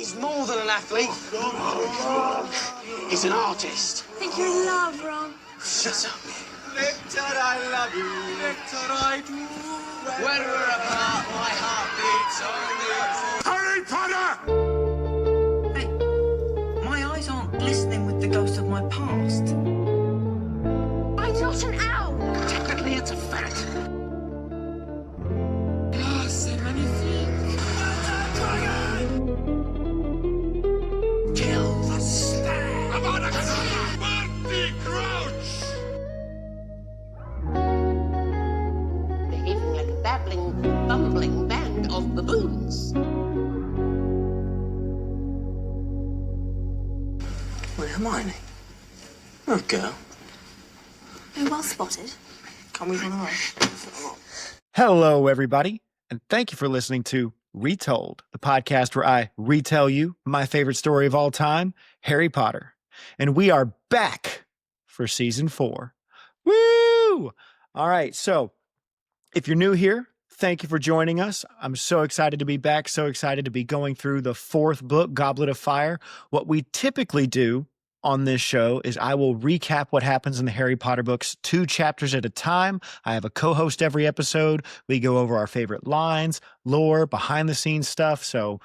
He's more than an athlete. He's an artist. I think you're in love, Ron. Shut up. Victor, I love you. Victor, I do. When we're apart, my heart beats only. Harry Potter! Hey, my eyes aren't glistening with the ghost of my past. I'm not an owl. Technically, it's a ferret. Ah, c'est magnifique. Kill the stag. I'm on a Marty Crouch! Behaving like a babbling, bumbling band of baboons. Well, Hermione. Oh, girl. Oh, well spotted. Can't we run away? Hello, everybody, and thank you for listening to Retold, the podcast where I retell you my favorite story of all time, Harry Potter. And we are back for season 4. Woo! All right, so if you're new here, thank you for joining us. I'm so excited to be back, so excited to be going through the 4th book, Goblet of Fire. What we typically do on this show is I will recap what happens in the Harry Potter books 2 chapters at a time. I have a co-host every episode. We go over our favorite lines, lore, behind the scenes stuff. So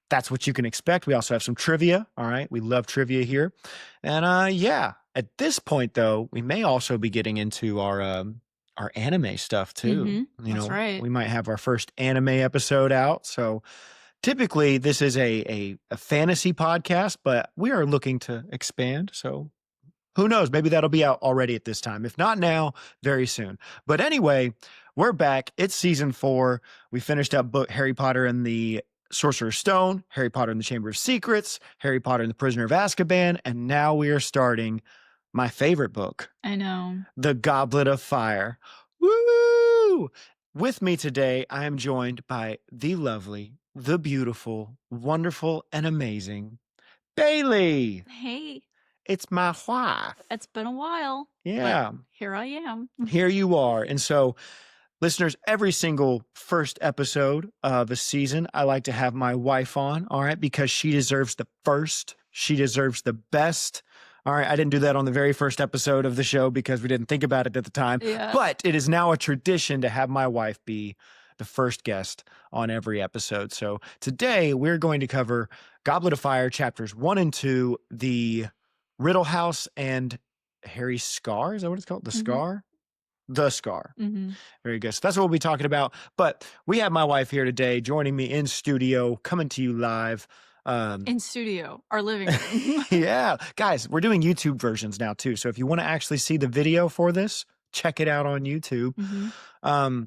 that's what you can expect. We also have some trivia. All right. We love trivia here. And yeah, at this point though, we may also be getting into our anime stuff too. That's right. We might have our first anime episode out. So typically, this is a fantasy podcast, but we are looking to expand. So who knows? Maybe that'll be out already at this time. If not now, very soon. But anyway, we're back. It's season 4. We finished up book Harry Potter and the Sorcerer's Stone, Harry Potter and the Chamber of Secrets, Harry Potter and the Prisoner of Azkaban, and now we are starting my favorite book, I know. The Goblet of Fire. Woo! With me today, I am joined by the lovely, the beautiful, wonderful, and amazing Bailey. Hey, It's my wife. it's been a while. Yeah, but here I am. here you are. And so, listeners, every single first episode of a season, I like to have my wife on, all right, because she deserves the first. She deserves the best. All right, I didn't do that on the very first episode of the show because we didn't think about it at the time. Yeah. But it is now a tradition to have my wife be the first guest on every episode. So today we're going to cover Goblet of Fire chapters 1 and 2, the Riddle House and Harry's Scar. Is that what it's called? The Scar? The Scar. Mm-hmm. Very good. So that's what we'll be talking about. But we have my wife here today joining me in studio, coming to you live. In studio, our living room. Yeah. Guys, we're doing YouTube versions now too. So if you want to actually see the video for this, check it out on YouTube. Mm-hmm.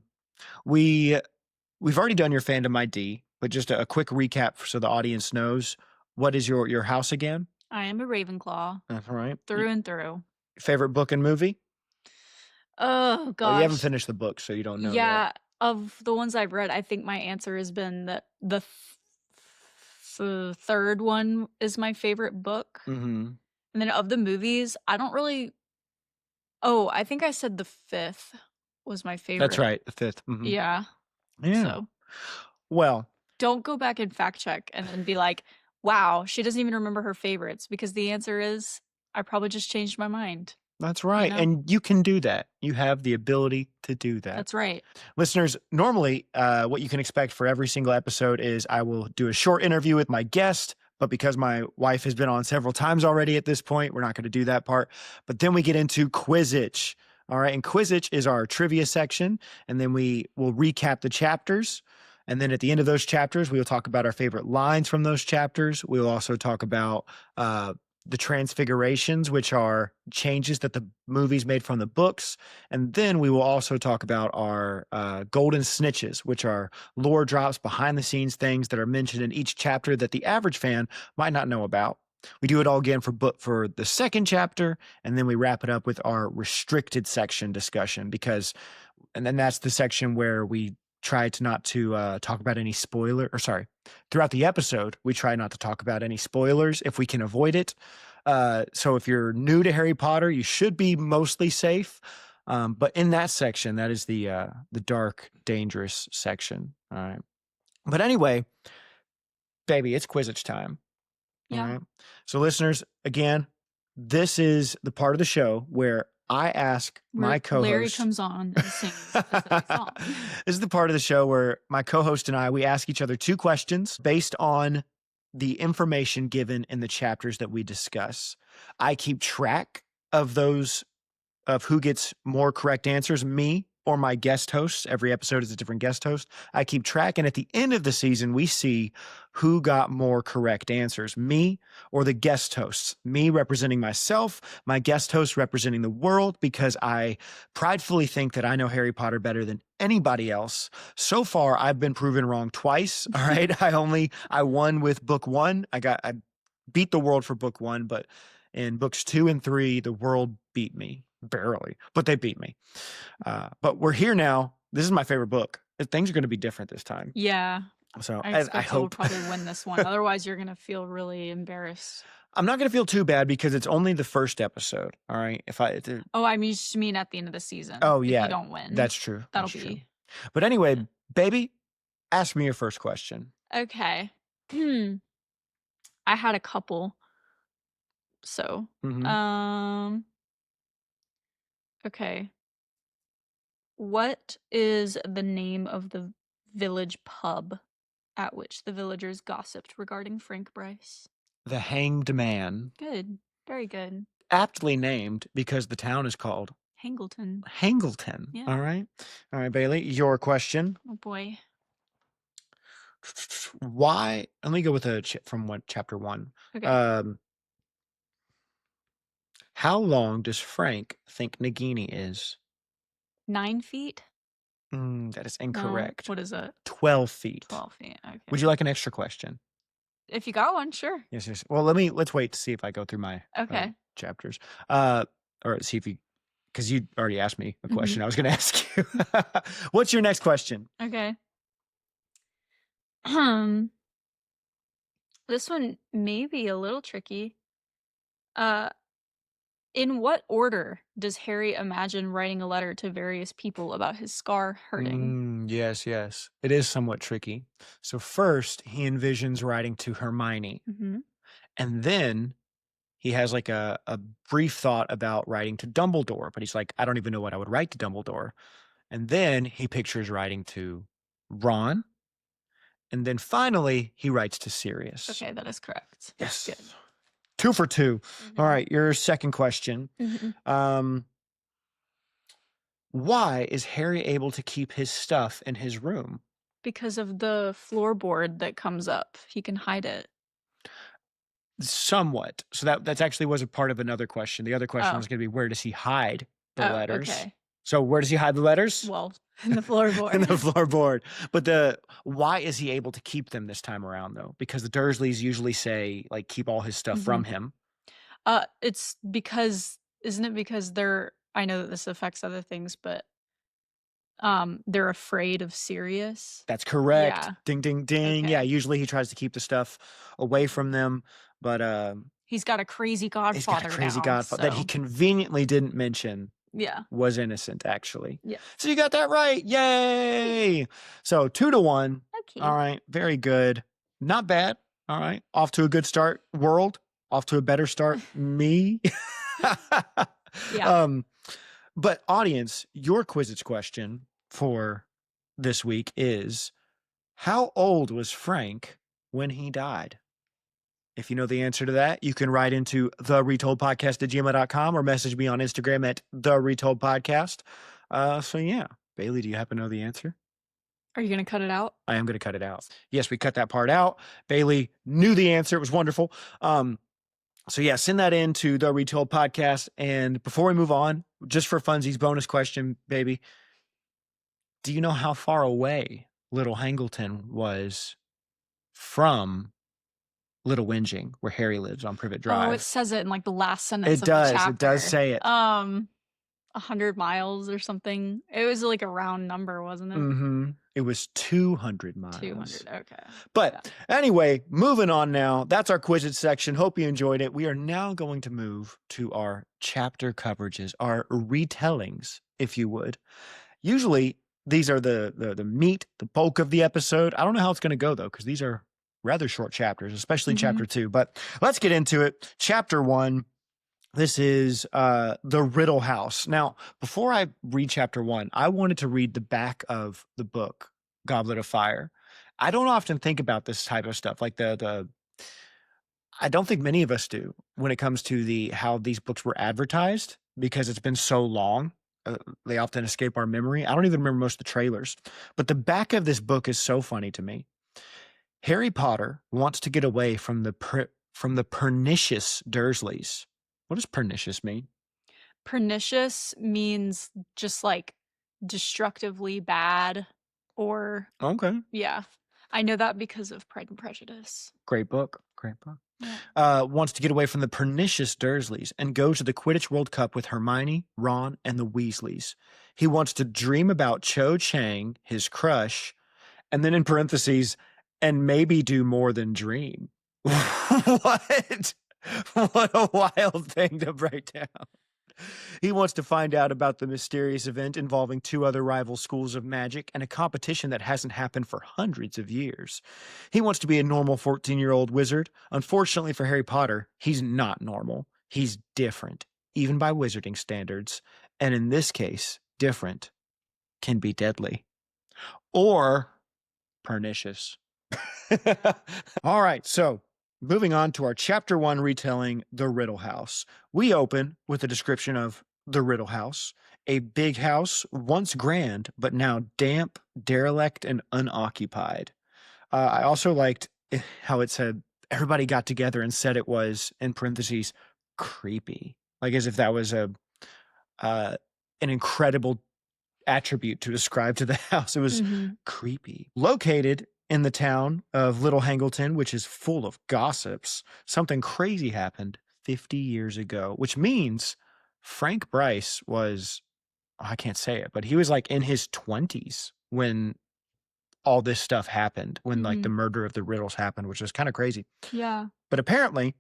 We've already done your fandom ID, but just a quick recap so the audience knows. What is your house again? I am a Ravenclaw That's right. through and through. Favorite book and movie? Oh, gosh. Well, you haven't finished the book, so you don't know. Yeah, yet. of the ones I've read, I think my answer has been that the third one is my favorite book. Mm-hmm. And then of the movies, I don't really. Oh, I think I said the 5th was my favorite. That's right. The 5th. Mhm. Yeah. Yeah. So Well, don't go back and fact check and then be like, wow, she doesn't even remember her favorites, because the answer is I probably just changed my mind. that's right. know? And you can do that. You have the ability to do that. That's right. Listeners, normally what you can expect for every single episode is I will do a short interview with my guest, but because my wife has been on several times already at this point, we're not going to do that part. But then we get into Quizzitch. All right. And Quizzitch is our trivia section. And then we will recap the chapters. And then at the end of those chapters, we will talk about our favorite lines from those chapters. We will also talk about the Transfigurations, which are changes that the movies made from the books. And then we will also talk about our Golden Snitches, which are lore drops, behind the scenes things that are mentioned in each chapter that the average fan might not know about. We do it all again for the second chapter, and then we wrap it up with our restricted section discussion and then that's the section where we try to not to talk about any throughout the episode, we try not to talk about any spoilers if we can avoid it. So if you're new to Harry Potter, you should be mostly safe. But in that section, that is the dark, dangerous section. All right. But anyway, baby, it's Quizzitch time. Yeah. All right. So listeners, again, this is the part of the show where I ask my Where co-host. Larry comes on and sings a specific song. This is the part of the show where my co-host and I, we ask each other 2 questions based on the information given in the chapters that we discuss. I keep track of those, of who gets more correct answers, me or my guest hosts. Every episode is a different guest host. I keep track, and at the end of the season, we see who got more correct answers, me or the guest hosts. Me representing myself, my guest host representing the world, because I pridefully think that I know Harry Potter better than anybody else. So far, I've been proven wrong twice. All right. I won with book 1. I beat the world for book 1, but in books 2 and 3, the world beat me. Barely, but they beat me. But we're here now. This is my favorite book. Things are going to be different this time. Yeah. So I I expect you'll hope. probably win this one. Otherwise, you're going to feel really embarrassed. I'm not going to feel too bad because it's only the first episode. All right. Oh, I mean, just mean at the end of the season. Oh, if yeah. you don't win. That's true. That'll That's be. true. But anyway, baby, ask me your first question. Okay. I had a couple. So, Mhm. okay. What is the name of the village pub at which the villagers gossiped regarding Frank Bryce? The Hanged Man. Good. Very good. Aptly named because the town is called Hangleton. Hangleton. Yeah. All right. All right, Bailey, your question. Oh boy. Why? Let me go with from chapter 1. Okay. How long does Frank think Nagini is? 9 feet? That is No. incorrect. What is it? 12 feet. 12 feet. Okay. Would you like an extra question? If you got one, sure. Yes, yes. Well, let's wait to see if I go through my Okay. chapters. Or see if because you already asked me a question. I was going to ask you. What's your next question? Okay. This one may be a little tricky. In what order does Harry imagine writing a letter to various people about his scar hurting? Yes, yes. It is somewhat tricky. So first, he envisions writing to Hermione. Mm-hmm. And then he has like a brief thought about writing to Dumbledore. But he's like, I don't even know what I would write to Dumbledore. And then he pictures writing to Ron. And then finally, he writes to Sirius. Okay, that is correct. Yes. Good. 2 for 2. Mm-hmm. All right, your second question. Mm-hmm. Why is Harry able to keep his stuff in his room? Because of the floorboard that comes up. He can hide it. Somewhat. So that's actually was a part of another question. The other question was going to be, where does he hide the letters? Okay. So where does he hide the letters? Well, in the floorboard. In the floorboard. But why is he able to keep them this time around, though? Because the Dursleys usually say, like, keep all his stuff from him. It's because, isn't it because I know that this affects other things, but they're afraid of Sirius. That's correct. Yeah. Ding, ding, ding. Okay. Yeah, usually he tries to keep the stuff away from them, but He's got a crazy godfather he's got a crazy now, godfather that he so- conveniently didn't mention Yeah. was innocent, actually. Yeah. So you got that right. Yay! So 2-1. Okay. All right. Very good. Not bad. All right. Off to a good start. World. Off to a better start. Me. Yeah. But audience, your Quizzitch question for this week is, how old was Frank when he died? If you know the answer to that, you can write into theretoldpodcast@gmail.com or message me on Instagram at theretoldpodcast. So yeah, Bailey, do you happen to know the answer? Are you going to cut it out? I am going to cut it out. Yes, we cut that part out. Bailey knew the answer. It was wonderful. So yeah, send that in to the Retold Podcast. And before we move on, just for funsies, bonus question, baby. Do you know how far away Little Hangleton was from Little Whinging, where Harry lives on Privet Drive? Oh, it says it in like the last sentence It of does. the chapter. It does say it. 100 miles or something. It was like a round number, wasn't it? Mm-hmm. It was 200 miles. 200. Okay. But anyway, moving on now. That's our Quizzitch section. Hope you enjoyed it. We are now going to move to our chapter coverages, our retellings, if you would. Usually, these are the meat, the bulk of the episode. I don't know how it's going to go, though, because these are rather short chapters, especially Mhm. chapter 2. But let's get into it. Chapter 1. This is the Riddle House. Now, before I read chapter 1, I wanted to read the back of the book, Goblet of Fire. I don't often think about this type of stuff, like I don't think many of us do when it comes to how these books were advertised, because it's been so long. They often escape our memory. I don't even remember most of the trailers. But the back of this book is so funny to me. Harry Potter wants to get away from the pernicious Dursleys. What does pernicious mean? Pernicious means just like destructively bad, or Okay. yeah. I know that because of Pride and Prejudice. Great book. Great book. Yeah. Wants to get away from the pernicious Dursleys and go to the Quidditch World Cup with Hermione, Ron, and the Weasleys. He wants to dream about Cho Chang, his crush, and then in parentheses, and maybe do more than dream. What? What a wild thing to break down. He wants to find out about the mysterious event involving 2 other rival schools of magic and a competition that hasn't happened for hundreds of years. He wants to be a normal 14-year-old wizard. Unfortunately for Harry Potter, he's not normal. He's different, even by wizarding standards. And in this case, different can be deadly. Or pernicious. All right, so moving on to our chapter 1 retelling, The Riddle House. We open with a description of the Riddle House, a big house, once grand, but now damp, derelict, and unoccupied. I also liked how it said everybody got together and said it was, in parentheses, creepy. Like as if that was an incredible attribute to describe to the house. It was creepy. Located in the town of Little Hangleton, which is full of gossips, something crazy happened 50 years ago, which means Frank Bryce was, I can't say it, but he was like in his 20s when all this stuff happened, when like the murder of the Riddles happened, which was kind of crazy. Yeah. But apparently,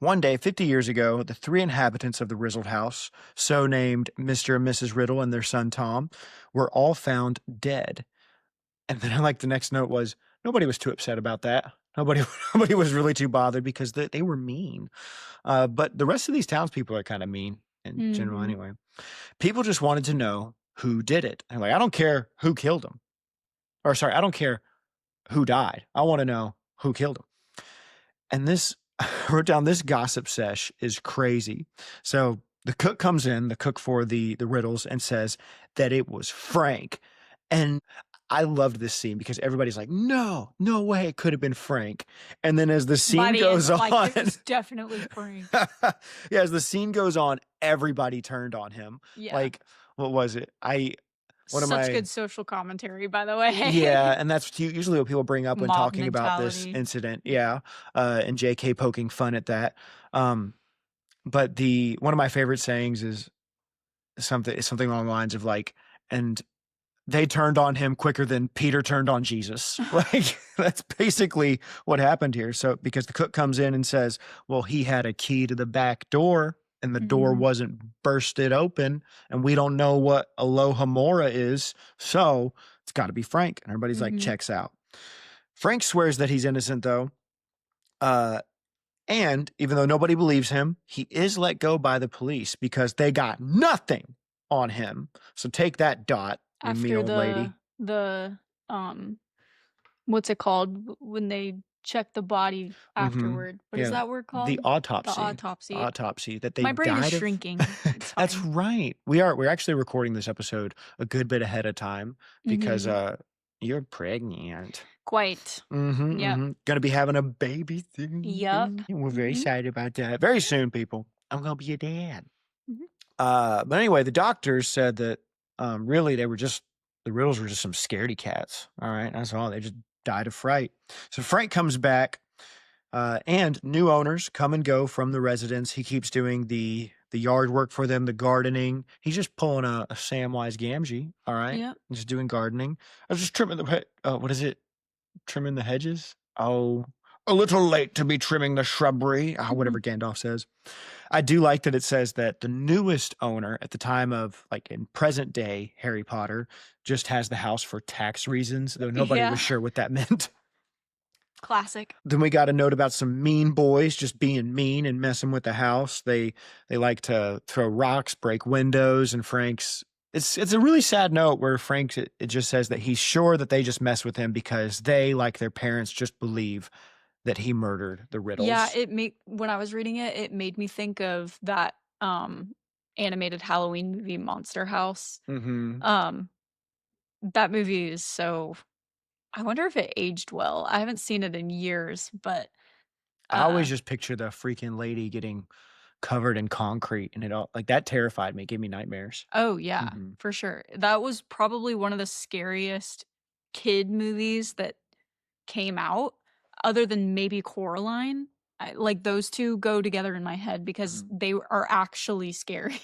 one day, 50 years ago, the 3 inhabitants of the Rizzled house, so named Mr. and Mrs. Riddle and their son Tom, were all found dead. And then like the next note was, nobody was too upset about that. Nobody was really too bothered because they were mean. But the rest of these townspeople are kind of mean in general anyway. People just wanted to know who did it. And like, I don't care who killed him. Or sorry, I don't care who died. I want to know who killed him. And this, I wrote down, this gossip sesh is crazy. So the cook comes in, the cook for the riddles, and says that it was Frank. And I loved this scene because everybody's like, no way it could have been Frank. And then as the scene goes on, like, it was definitely Frank. Yeah, as the scene goes on, everybody turned on him. Yeah. Like, what was it? Such good social commentary, by the way. Yeah, and that's usually what people bring up when Mob talking about this mentality. incident. Yeah, and JK poking fun at that. But one of my favorite sayings is something along the lines of like, and they turned on him quicker than Peter turned on Jesus. Like, that's basically what happened here. So because the cook comes in and says, well, he had a key to the back door and the door wasn't bursted open, and we don't know what Alohomora is, so it's got to be Frank. And everybody's like, checks out. Frank swears that he's innocent, though. And even though nobody believes him, he is let go by the police because they got nothing on him. So take that, Dot, you mean old lady. The what's it called when they check the body afterward? What is that word called? The autopsy. The autopsy. Autopsy that they My brain died is of. shrinking. It's That's fine. right. We're actually recording this episode a good bit ahead of time because you're pregnant. Quite. Yep. Gonna be having a baby soon. Yup. We're very excited about that. Very soon, people. I'm gonna be a dad. But anyway, the doctors said that really the Riddles were just some scaredy cats. All right, that's all. They just died of fright. So Frank comes back, and new owners come and go from the residence. He keeps doing the yard work for them, the gardening. He's just pulling a Samwise Gamgee. All right, Yep. just doing gardening. I was just trimming what is it? Trimming the hedges. Oh, a little late to be trimming the shrubbery. Whatever Gandalf says. I do like that it says that the newest owner at the time of, like, in present day Harry Potter, just has the house for tax reasons, though nobody Yeah. was sure what that meant. Classic. Then we got a note about some mean boys just being mean and messing with the house. They like to throw rocks, break windows, and Frank's. It's a really sad note where Frank it just says that he's sure that they just mess with him because they, like their parents, just believe that he murdered the Riddles. Yeah, when I was reading it, it made me think of that animated Halloween movie Monster House. Mm-hmm. That movie is so. I wonder if it aged well. I haven't seen it in years, but I always just picture the freaking lady getting covered in concrete, and it all like that terrified me, gave me nightmares. oh yeah, Mhm. for sure. That was probably one of the scariest kid movies that came out, other than maybe Coraline. Like those two go together in my head because they are actually scary.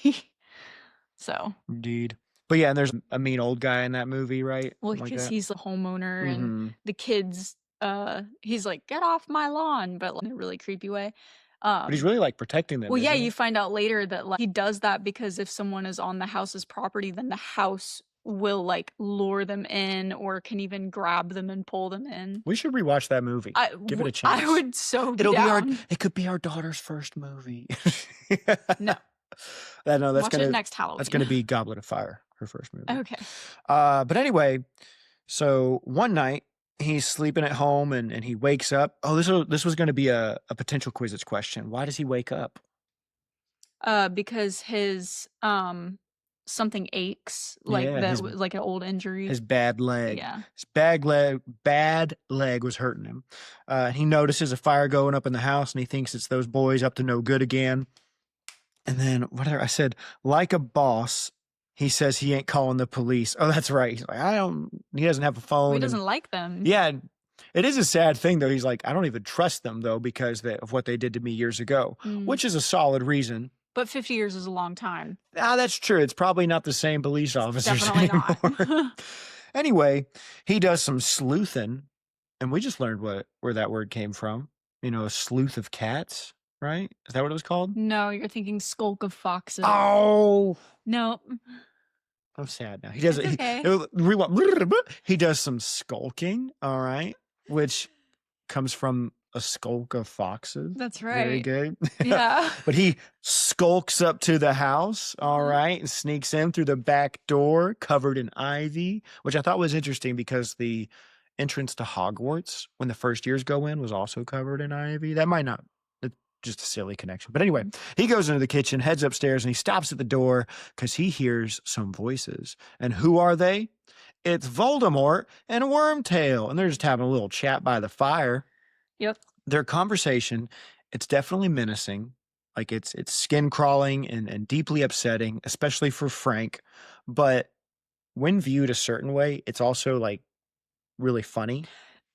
So, Indeed. But yeah, and there's a mean old guy in that movie, right? well, Like because that? he's the homeowner and Mhm. the kids, he's like, get off my lawn, but in a really creepy way. But he's really like protecting them. Well, yeah, isn't he? you find out later that like he does that because if someone is on the house's property, then the house will like lure them in or can even grab them and pull them in. We should rewatch that movie. Give it a chance. I would so be It'll down. be our. It could be our daughter's first movie. No. No, that's Watch gonna it next Halloween. that's gonna be Goblet of Fire, her first movie. Okay. But anyway, so one night he's sleeping at home and he wakes up. Oh, this was going to be a potential Quizzitch question. Why does he wake up? Because his something aches, like Yeah, like an old injury. His bad leg. Yeah. His bad leg was hurting him. He notices a fire going up in the house and he thinks it's those boys up to no good again. And then whatever I said, like a boss, he says he ain't calling the police. Oh, that's right. He's like, he doesn't have a phone. He doesn't like them. Yeah. It is a sad thing though. He's like, I don't even trust them though, because of what they did to me years ago, which is a solid reason. But 50 years is a long time. That's true. It's probably not the same police officers Definitely anymore. not. Anyway, he does some sleuthing, and we just learned where that word came from. You know, a sleuth of cats, right? Is that what it was called? No, you're thinking skulk of foxes. Oh, No. I'm sad now. He does It's it. okay. He does some skulking, all right, which comes from a skulk of foxes. That's Very right. good. Yeah. But he skulks up to the house, all right, and sneaks in through the back door covered in ivy, which I thought was interesting because the entrance to Hogwarts when the first years go in was also covered in ivy. That might not, it's just a silly connection. But anyway, he goes into the kitchen, heads upstairs, and he stops at the door because he hears some voices. And who are they? It's Voldemort and Wormtail. And they're just having a little chat by the fire. Yep. Their conversation, it's definitely menacing. Like it's skin crawling and deeply upsetting, especially for Frank. But when viewed a certain way, it's also like really funny.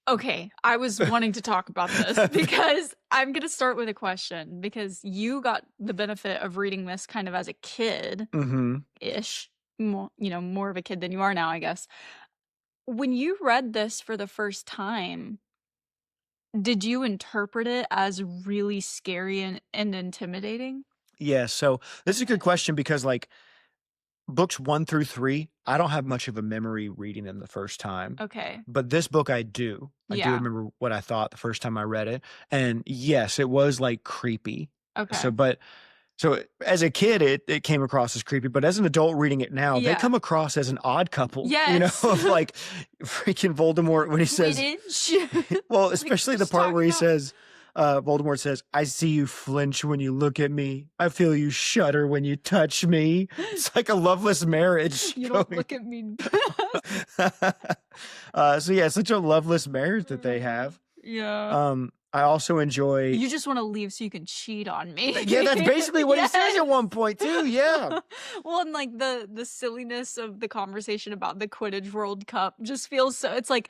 Okay, I was wanting to talk about this because I'm going to start with a question because you got the benefit of reading this kind of as a kid-ish, more of a kid than you are now, I guess. When you read this for the first time, did you interpret it as really scary and intimidating? Yeah, so this is a good question because like books 1 through 3, I don't have much of a memory reading them the first time. Okay. But this book I do. I do Yeah. remember what I thought the first time I read it. And yes, it was like creepy. Okay. So as a kid, it came across as creepy, but as an adult reading it now, they Yeah. come across as an odd couple. Yes. Of like freaking Voldemort when he says, Quidditch. well, especially the just part where he talking about- says, Voldemort says, I see you flinch when you look at me. I feel you shudder when you touch me. It's like a loveless marriage. You don't going- look at me. So yeah, such a loveless marriage that they have. Yeah. I also enjoy. You just want to leave so you can cheat on me. Yeah, that's basically what he says at one point too. Yeah. Well, and like the silliness of the conversation about the Quidditch World Cup just feels so. It's like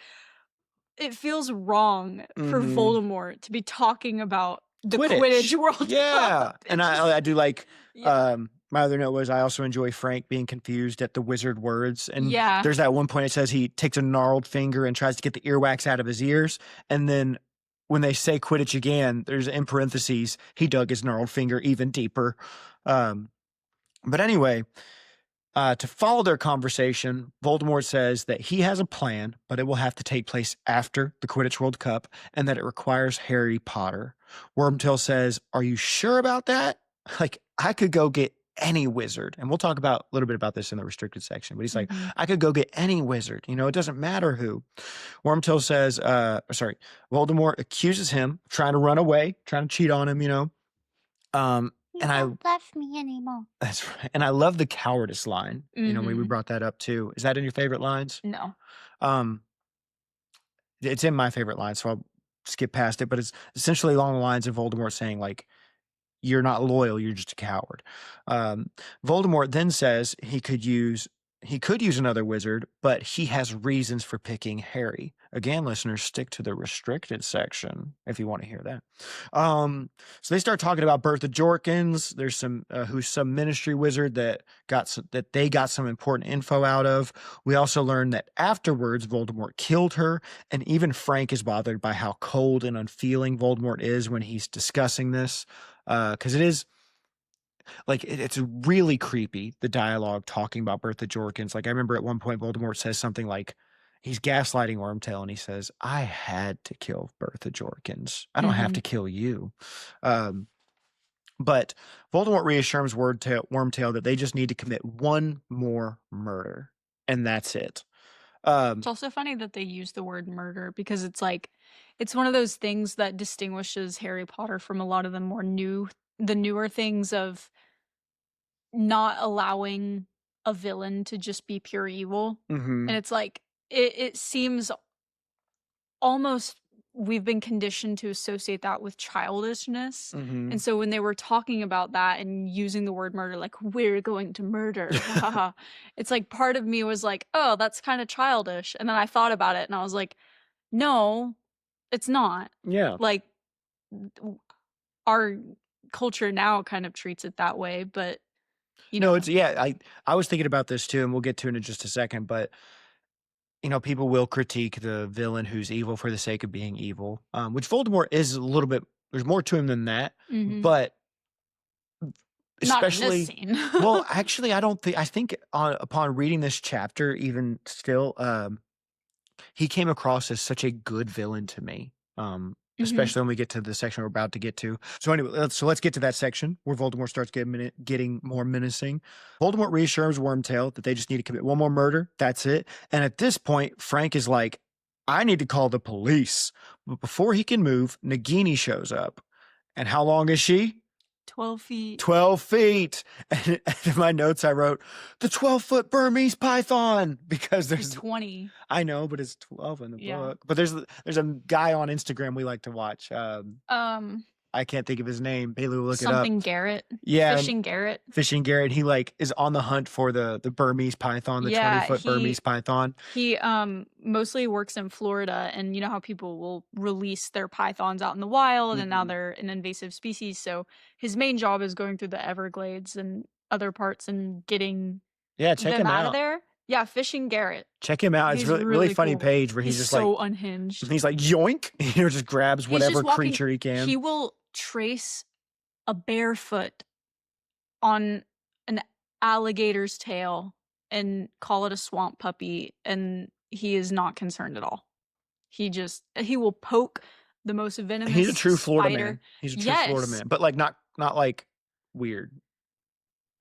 it feels wrong for Mhm. Voldemort to be talking about the Quidditch World Yeah, Cup. and I do like. Yeah. My other note was I also enjoy Frank being confused at the wizard words. And Yeah. there's that one point it says he takes a gnarled finger and tries to get the earwax out of his ears. And then when they say Quidditch again, there's in parentheses, he dug his gnarled finger even deeper. But anyway, To follow their conversation, Voldemort says that he has a plan, but it will have to take place after the Quidditch World Cup and that it requires Harry Potter. Wormtail says, "Are you sure about that? Like, I could go get any wizard." And we'll talk about a little bit about this in the restricted section, but he's like, "I could go get any wizard. You know, it doesn't matter who." Wormtail says, Voldemort accuses him of trying to run away, trying to cheat on him, you know. You don't love me anymore. That's right. And I love the cowardice line. You know, we brought that up too. Is that in your favorite lines? No. It's in my favorite lines, so I'll skip past it. But it's essentially along the lines of Voldemort saying, like, "You're not loyal, you're just a coward." Voldemort then says he could use another wizard, but he has reasons for picking Harry. Again, listeners, stick to the restricted section if you want to hear that. So they start talking about Bertha Jorkins. There's who's some ministry wizard that they got some important info out of. We also learn that afterwards Voldemort killed her, and even Frank is bothered by how cold and unfeeling Voldemort is when he's discussing this, because it is. Like, it's really creepy, the dialogue talking about Bertha Jorkins. Like, I remember at one point Voldemort says something like, he's gaslighting Wormtail, and he says, "I had to kill Bertha Jorkins. I don't have to kill you." But Voldemort reassures Wormtail that they just need to commit one more murder, and that's it. It's also funny that they use the word murder because it's like, it's one of those things that distinguishes Harry Potter from a lot of the newer things of not allowing a villain to just be pure evil. And it's like, it seems almost we've been conditioned to associate that with childishness. And so when they were talking about that and using the word murder, like, "We're going to murder," it's like part of me was like, "Oh, that's kind of childish." And then I thought about it and I was like, no, it's not. Yeah. Like, our culture now kind of treats it that way, but you know, it's I was thinking about this too, and we'll get to it in just a second, but you know, people will critique the villain who's evil for the sake of being evil, which Voldemort is a little bit. There's more to him than that, but not in especially this scene. well, actually, I think upon reading this chapter, even still, he came across as such a good villain to me. Especially when we get to the section we're about to get to. So anyway, let's get to that section where Voldemort starts getting more menacing. Voldemort reassures Wormtail that they just need to commit one more murder. That's it. And at this point, Frank is like, "I need to call the police." But before he can move, Nagini shows up. And how long is she? 12 feet. 12 feet. And in my notes, I wrote the 12-foot Burmese python because there's 20. I know, but it's 12 in the book. But there's a guy on Instagram we like to watch. I can't think of his name. Bailey will look it up. Something Garrett. Yeah. Fishing Garrett. Fishing Garrett. He like is on the hunt for the Burmese python, the 20-foot Burmese python. He mostly works in Florida, and you know how people will release their pythons out in the wild and now they're an invasive species. So his main job is going through the Everglades and other parts and getting check them him out out of there. Yeah, Fishing Garrett. Check him out. It's really funny cool. page where he's just so like unhinged. He's like yoink, just grabs whatever creature he can. He will trace a barefoot on an alligator's tail and call it a swamp puppy, and he is not concerned at all. He will poke the most venomous He's a true Florida spider. man. He's a true Florida man, but like not like weird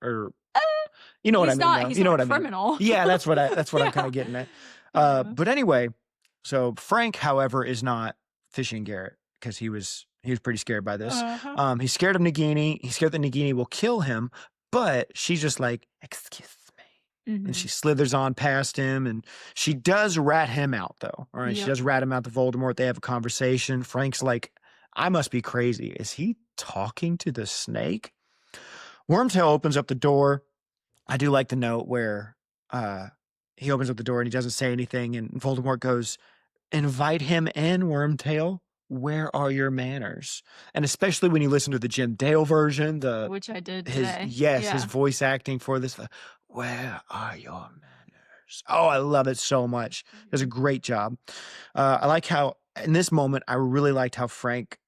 or you know what I mean. He's you know not what a criminal. Yeah, that's what I'm kind of getting at. But anyway, so Frank, however, is not Fishing Garrett because he was pretty scared by this. He's scared of Nagini. He's scared that Nagini will kill him, but she's just like, "Excuse me." And she slithers on past him, and she does rat him out, though. All right, she does rat him out to Voldemort. They have a conversation. Frank's like, "I must be crazy. Is he talking to the snake?" Wormtail opens up the door. I do like the note where he opens up the door and he doesn't say anything, and Voldemort goes, "Invite him in, Wormtail. Where are your manners?" And especially when you listen to the Jim Dale version, which I did his today. his voice acting for this. "Where are your manners?" Oh, I love it so much. He does a great job. I like how in this moment I really liked how Frank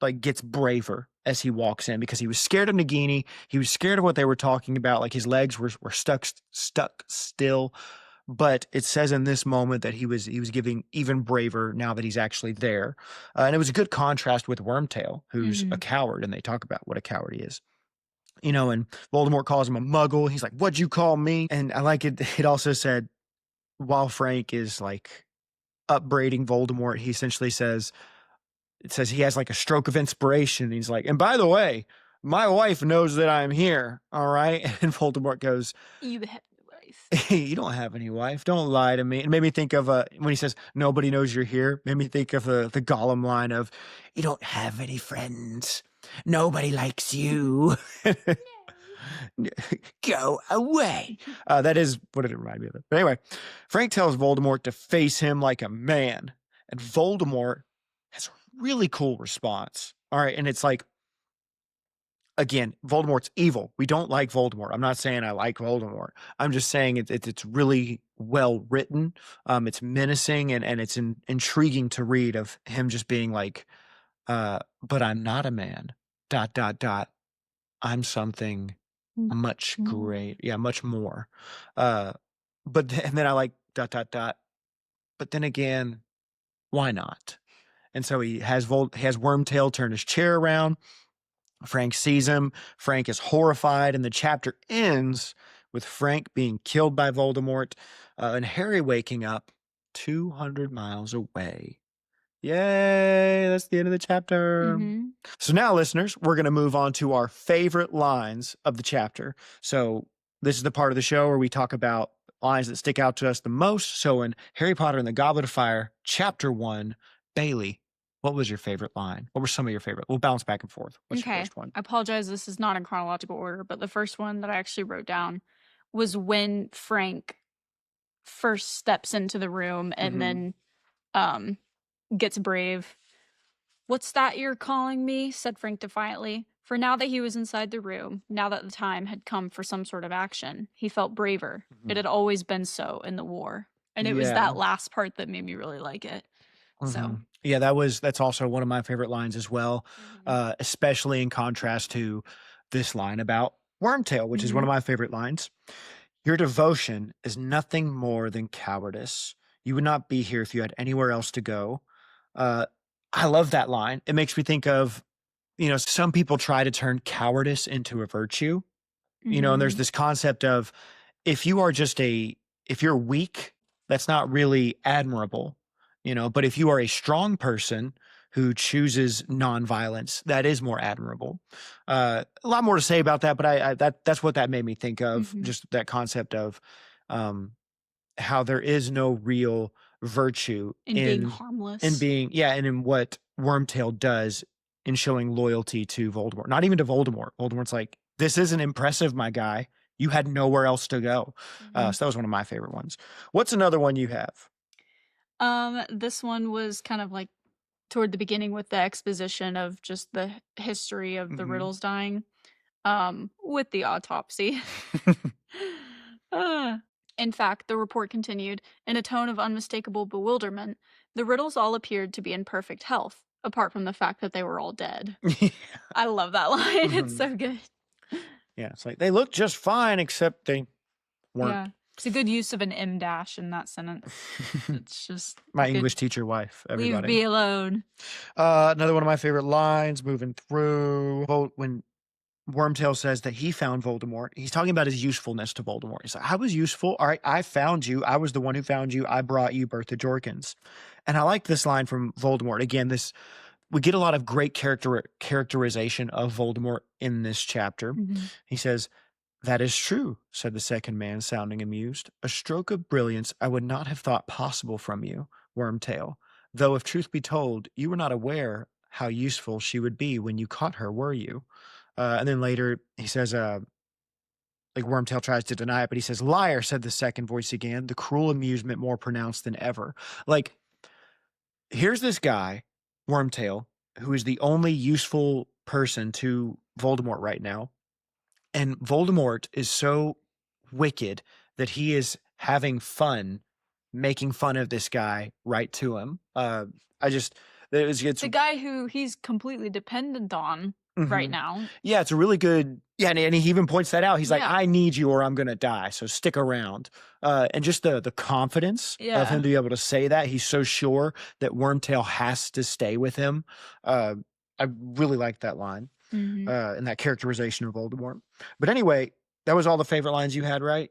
like gets braver as he walks in because he was scared of Nagini. He was scared of what they were talking about. Like his legs were stuck still. But it says in this moment that he was giving even braver now that he's actually there. And it was a good contrast with Wormtail, who's a coward, and they talk about what a coward he is. You know, and Voldemort calls him a muggle. He's like, "What'd you call me?" And I like it. It also said, while Frank is like upbraiding Voldemort, he essentially says, it says he has like a stroke of inspiration. He's like, "And by the way, my wife knows that I'm here. All right." And Voldemort goes, You have a wife. "Hey, you don't have any wife. Don't lie to me." It made me think of when he says, "Nobody knows you're here." Made me think of the Gollum line of, "You don't have any friends. Nobody likes you. Go away." That is what it reminded me of. But anyway, Frank tells Voldemort to face him like a man. And Voldemort has a really cool response. All right. And it's like, again, Voldemort's evil. We don't like Voldemort. I'm not saying I like Voldemort. I'm just saying it's really well written. It's menacing and it's intriguing to read of him just being like, but I'm not a man. ... I'm something much great. Yeah, much more. And then I like ... But then again, why not? And so he has Wormtail turn his chair around. Frank sees him. Frank is horrified, and the chapter ends with Frank being killed by Voldemort, and Harry waking up 200 miles away. Yay, that's the end of the chapter. So now, listeners, we're going to move on to our favorite lines of the chapter. So this is the part of the show where we talk about lines that stick out to us the most. So in Harry Potter and the Goblet of Fire, Chapter 1, Bailey, what was your favorite line? What were some of your favorite? We'll bounce back and forth. What's your first one? I apologize. This is not in chronological order, but the first one that I actually wrote down was when Frank first steps into the room and then gets brave. "What's that you're calling me?" said Frank defiantly. For now that he was inside the room, now that the time had come for some sort of action, he felt braver. It had always been so in the war. And it was that last part that made me really like it. So yeah, that's also one of my favorite lines as well, especially in contrast to this line about Wormtail, which is one of my favorite lines. "Your devotion is nothing more than cowardice. You would not be here if you had anywhere else to go." I love that line. It makes me think of, some people try to turn cowardice into a virtue, and there's this concept of if you're weak, that's not really admirable, but if you are a strong person who chooses nonviolence, that is more admirable. A lot more to say about that, but that's what that made me think of, just that concept of how there is no real virtue in being harmless. And in what Wormtail does in showing loyalty to Voldemort. Not even to Voldemort. Voldemort's like, "This isn't impressive, my guy. You had nowhere else to go." So that was one of my favorite ones. What's another one you have? This one was kind of like toward the beginning with the exposition of just the history of the Riddles dying, with the autopsy. In fact, the report continued, in a tone of unmistakable bewilderment, the Riddles all appeared to be in perfect health, apart from the fact that they were all dead. I love that line. It's so good. Yeah, it's like, they look just fine, except they weren't. Yeah. It's a good use of an M dash in that sentence. It's just my good. English teacher wife, everybody. Leave me alone. Another one of my favorite lines, moving through, when Wormtail says that he found Voldemort, he's talking about his usefulness to Voldemort. He's like, "I was useful. All right, I found you. I was the one who found you. I brought you Bertha Jorkins." And I like this line from Voldemort. Again, we get a lot of great characterization of Voldemort in this chapter. He says, "That is true," said the second man, sounding amused. "A stroke of brilliance I would not have thought possible from you, Wormtail. Though, if truth be told, you were not aware how useful she would be when you caught her, were you?" And then later he says, like Wormtail tries to deny it, but he says, "Liar," said the second voice again, the cruel amusement more pronounced than ever. Like, here's this guy, Wormtail, who is the only useful person to Voldemort right now. And Voldemort is so wicked that he is having fun making fun of this guy right to him. It's The guy who he's completely dependent on right now. Yeah, it's a really good. Yeah, and he even points that out. He's like, Yeah. "I need you, or I'm gonna die. So stick around." And just the confidence of Yeah. him to be able to say that. He's so sure that Wormtail has to stay with him. I really like that line and that characterization of Voldemort. But anyway, that was all the favorite lines you had, right?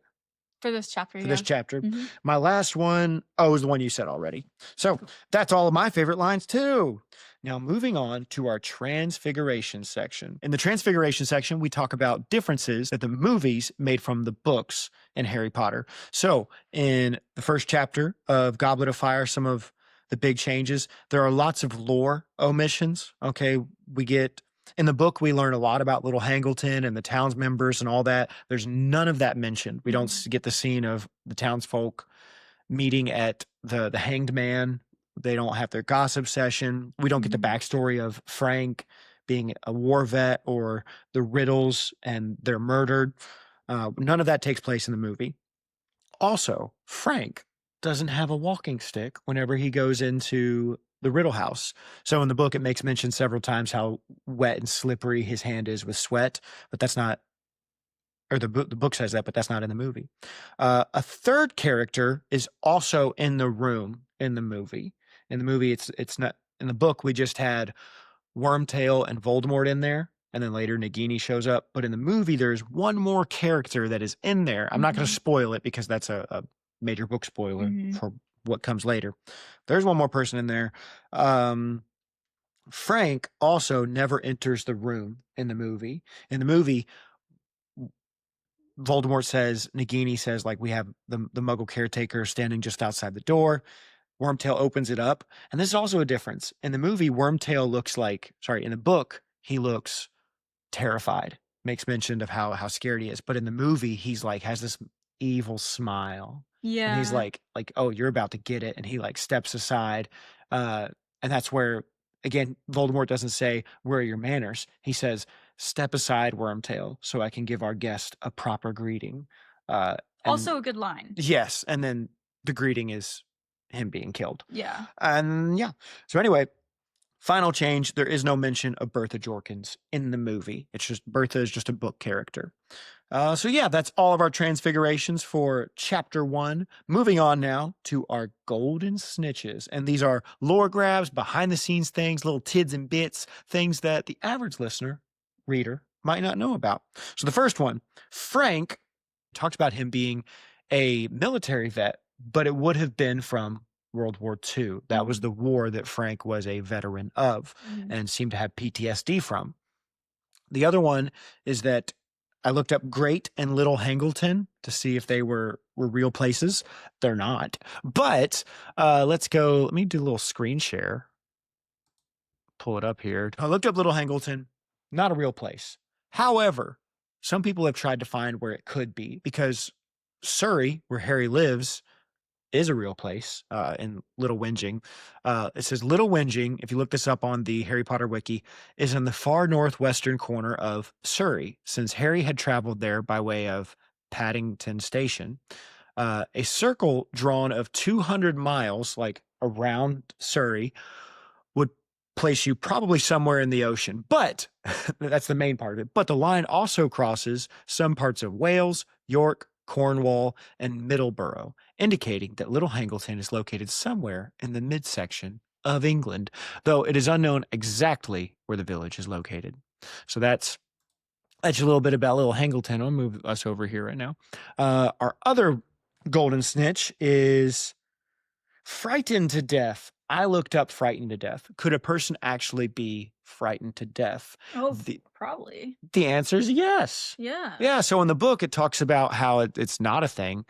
For this chapter, For yeah. this chapter. Mhm. My last one, was the one you said already. So that's all of my favorite lines too. Now moving on to our Transfiguration section. In the Transfiguration section, we talk about differences that the movies made from the books in Harry Potter. So in the first chapter of Goblet of Fire, some of the big changes, there are lots of lore omissions. Okay, in the book, we learn a lot about Little Hangleton and the towns members and all that. There's none of that mentioned. We don't get the scene of the townsfolk meeting at the hanged man. They don't have their gossip session. We don't get the backstory of Frank being a war vet or the Riddles and they're murdered. None of that takes place in the movie. Also, Frank doesn't have a walking stick whenever he goes into the Riddle house. So in the book, it makes mention several times how wet and slippery his hand is with sweat, but that's not, or the book says that, but that's not in the movie. A third character is also in the room in the movie. In the movie, it's not, in the book, we just had Wormtail and Voldemort in there, and then later Nagini shows up. But in the movie, there's one more character that is in there. I'm not going to spoil it because that's a major book spoiler for what comes later. There's one more person in there. Frank also never enters the room in the movie. In the movie, Nagini says, like, we have the Muggle caretaker standing just outside the door. Wormtail opens it up. And this is also a difference. In the movie, in the book, he looks terrified, makes mention of how scared he is. But in the movie, he's like, has this evil smile. Yeah. And he's like, oh, you're about to get it. And he like steps aside. And that's where, again, Voldemort doesn't say, where are your manners? He says, step aside, Wormtail, so I can give our guest a proper greeting. Also a good line. Yes. And then the greeting is him being killed. Yeah. And yeah. So anyway, final change. There is no mention of Bertha Jorkins in the movie. It's just Bertha is just a book character. So yeah, that's all of our transfigurations for chapter 1. Moving on now to our Golden Snitches. And these are lore grabs, behind the scenes things, little tids and bits, things that the average reader might not know about. So the first one, Frank talks about him being a military vet, but it would have been from World War II. That was the war that Frank was a veteran of and seemed to have PTSD from. The other one is that I looked up Great and Little Hangleton to see if they were real places. They're not. But let me do a little screen share. Pull it up here. I looked up Little Hangleton, not a real place. However, some people have tried to find where it could be because Surrey, where Harry lives, is a real place in Little Whinging. It says Little Whinging, if you look this up on the Harry Potter wiki, is in the far northwestern corner of Surrey, since Harry had traveled there by way of Paddington Station. A circle drawn of 200 miles, like around Surrey, would place you probably somewhere in the ocean. But that's the main part of it. But the line also crosses some parts of Wales, York, Cornwall, and Middleborough, indicating that Little Hangleton is located somewhere in the midsection of England, though it is unknown exactly where the village is located. So that's a little bit about Little Hangleton. I'll move us over here right now. Our other Golden Snitch is frightened to death. I looked up frightened to death. Could a person actually be frightened to death? Oh, probably. The answer is yes. Yeah. Yeah. So in the book, it talks about how it's not a thing.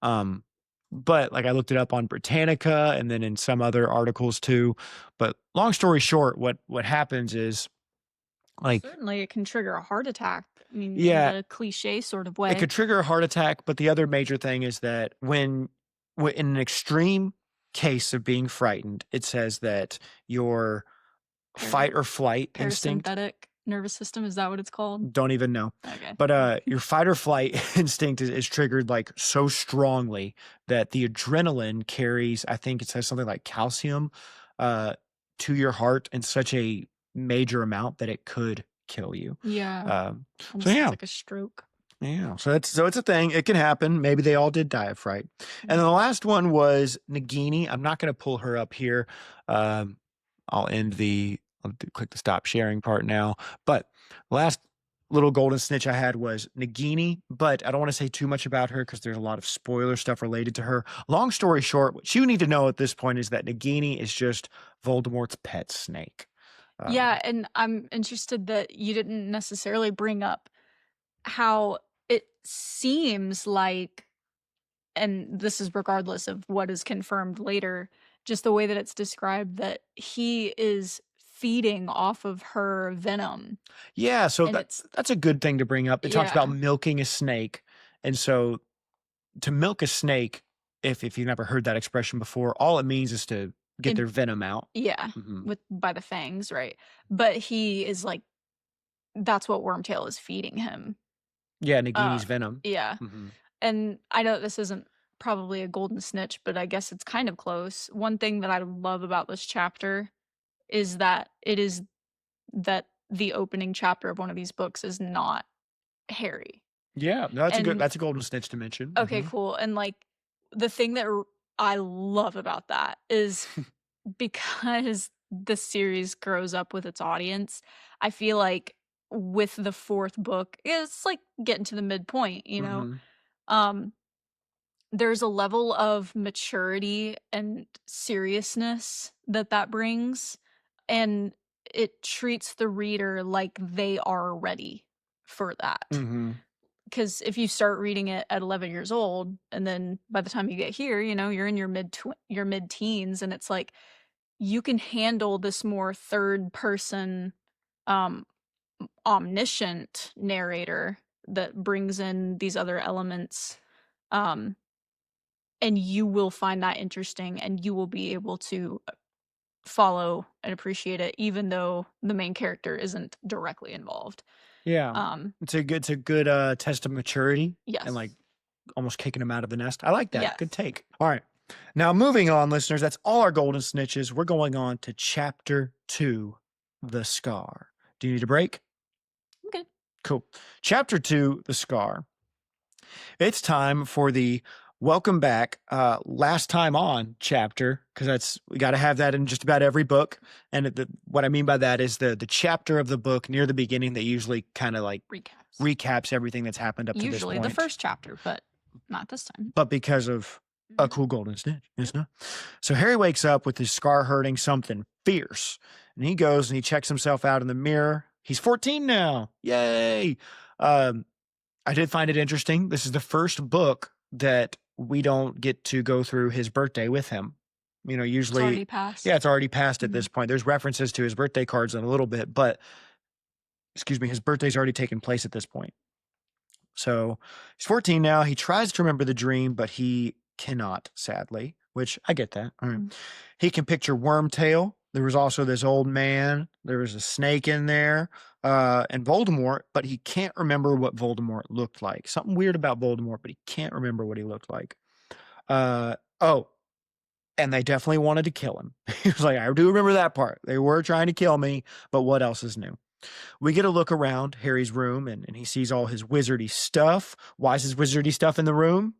But like I looked it up on Britannica and then in some other articles too. But long story short, what happens is Certainly it can trigger a heart attack. I mean, Yeah. in a cliche sort of way. it could trigger a heart attack. But the other major thing is that when in an extreme case of being frightened, it says that your fight or flight instinct, Parasympathetic nervous system, is that what it's called? don't even know. Okay. But your fight or flight instinct is triggered like so strongly that the adrenaline carries, I think it says something like calcium to your heart in such a major amount that it could kill you. Yeah. So Almost sounds yeah. like a stroke. Yeah, so it's a thing. It can happen. Maybe they all did die of fright. And then the last one was Nagini. I'm not going to pull her up here. I'll click the stop sharing part now. But last little golden snitch I had was Nagini, but I don't want to say too much about her because there's a lot of spoiler stuff related to her. Long story short, what you need to know at this point is that Nagini is just Voldemort's pet snake. Yeah, and I'm interested that you didn't necessarily bring up how it seems like, and this is regardless of what is confirmed later, just the way that it's described, that he is feeding off of her venom. Yeah, so And that's a good thing to bring up. It talks about Yeah. milking a snake. And so to milk a snake, if you've never heard that expression before, all it means is to get their venom out. Yeah, by the fangs, right? But he is like, that's what Wormtail is feeding him. Yeah, Nagini's venom. Yeah. And I know this isn't probably a golden snitch, but I guess it's kind of close. One thing that I love about this chapter is that the opening chapter of one of these books is not Harry. Yeah, no, that's a golden snitch to mention. Okay, cool. And like the thing that I love about that is because the series grows up with its audience, I feel like with the fourth book, it's like getting to the midpoint, you know? There's a level of maturity and seriousness that brings, and it treats the reader like they are ready for that. Because if you start reading it at 11 years old, and then by the time you get here, you know, you're in your mid-teens, and it's like you can handle this more third-person, omniscient narrator that brings in these other elements, and you will find that interesting, and you will be able to follow and appreciate it, even though the main character isn't directly involved. Yeah, it's a good test of maturity. Yes. And like almost kicking them out of the nest. I like that. Yes. Good take. All right, now moving on, listeners. That's all our golden snitches. We're going on to chapter 2, The Scar. Do you need a break? Okay. Cool. Chapter 2, The Scar. It's time for the welcome back, last time on chapter, because we got to have that in just about every book. And what I mean by that is the chapter of the book near the beginning that usually kind of like recaps everything that's happened up to this point. Usually the first chapter, but not this time. But because of a cool golden snitch, isn't it? So Harry wakes up with his scar hurting something fierce, and he goes and he checks himself out in the mirror. He's 14 now. Yay! I did find it interesting. This is the first book that we don't get to go through his birthday with him. You know, usually it's already passed. Yeah, it's already passed at this point. There's references to his birthday cards in a little bit, but his birthday's already taken place at this point. So he's 14 now. He tries to remember the dream, but he cannot, sadly, which I get that. All right. He can picture Wormtail. There was also this old man. There was a snake in there, and Voldemort, but he can't remember what Voldemort looked like. Something weird about Voldemort, but he can't remember what he looked like. And they definitely wanted to kill him. He was like, I do remember that part. They were trying to kill me, but what else is new? We get a look around Harry's room, and he sees all his wizardy stuff. Why is his wizardy stuff in the room?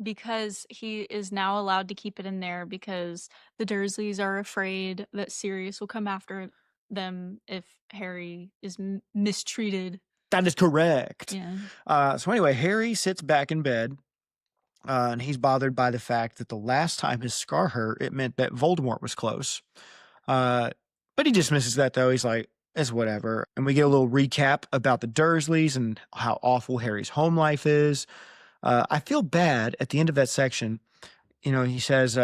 Because he is now allowed to keep it in there because the Dursleys are afraid that Sirius will come after them if Harry is mistreated. That is correct. Yeah. So anyway, Harry sits back in bed, and he's bothered by the fact that the last time his scar hurt, it meant that Voldemort was close. But he dismisses that, though. He's like, it's whatever. And we get a little recap about the Dursleys and how awful Harry's home life is. I feel bad at the end of that section. You know, he says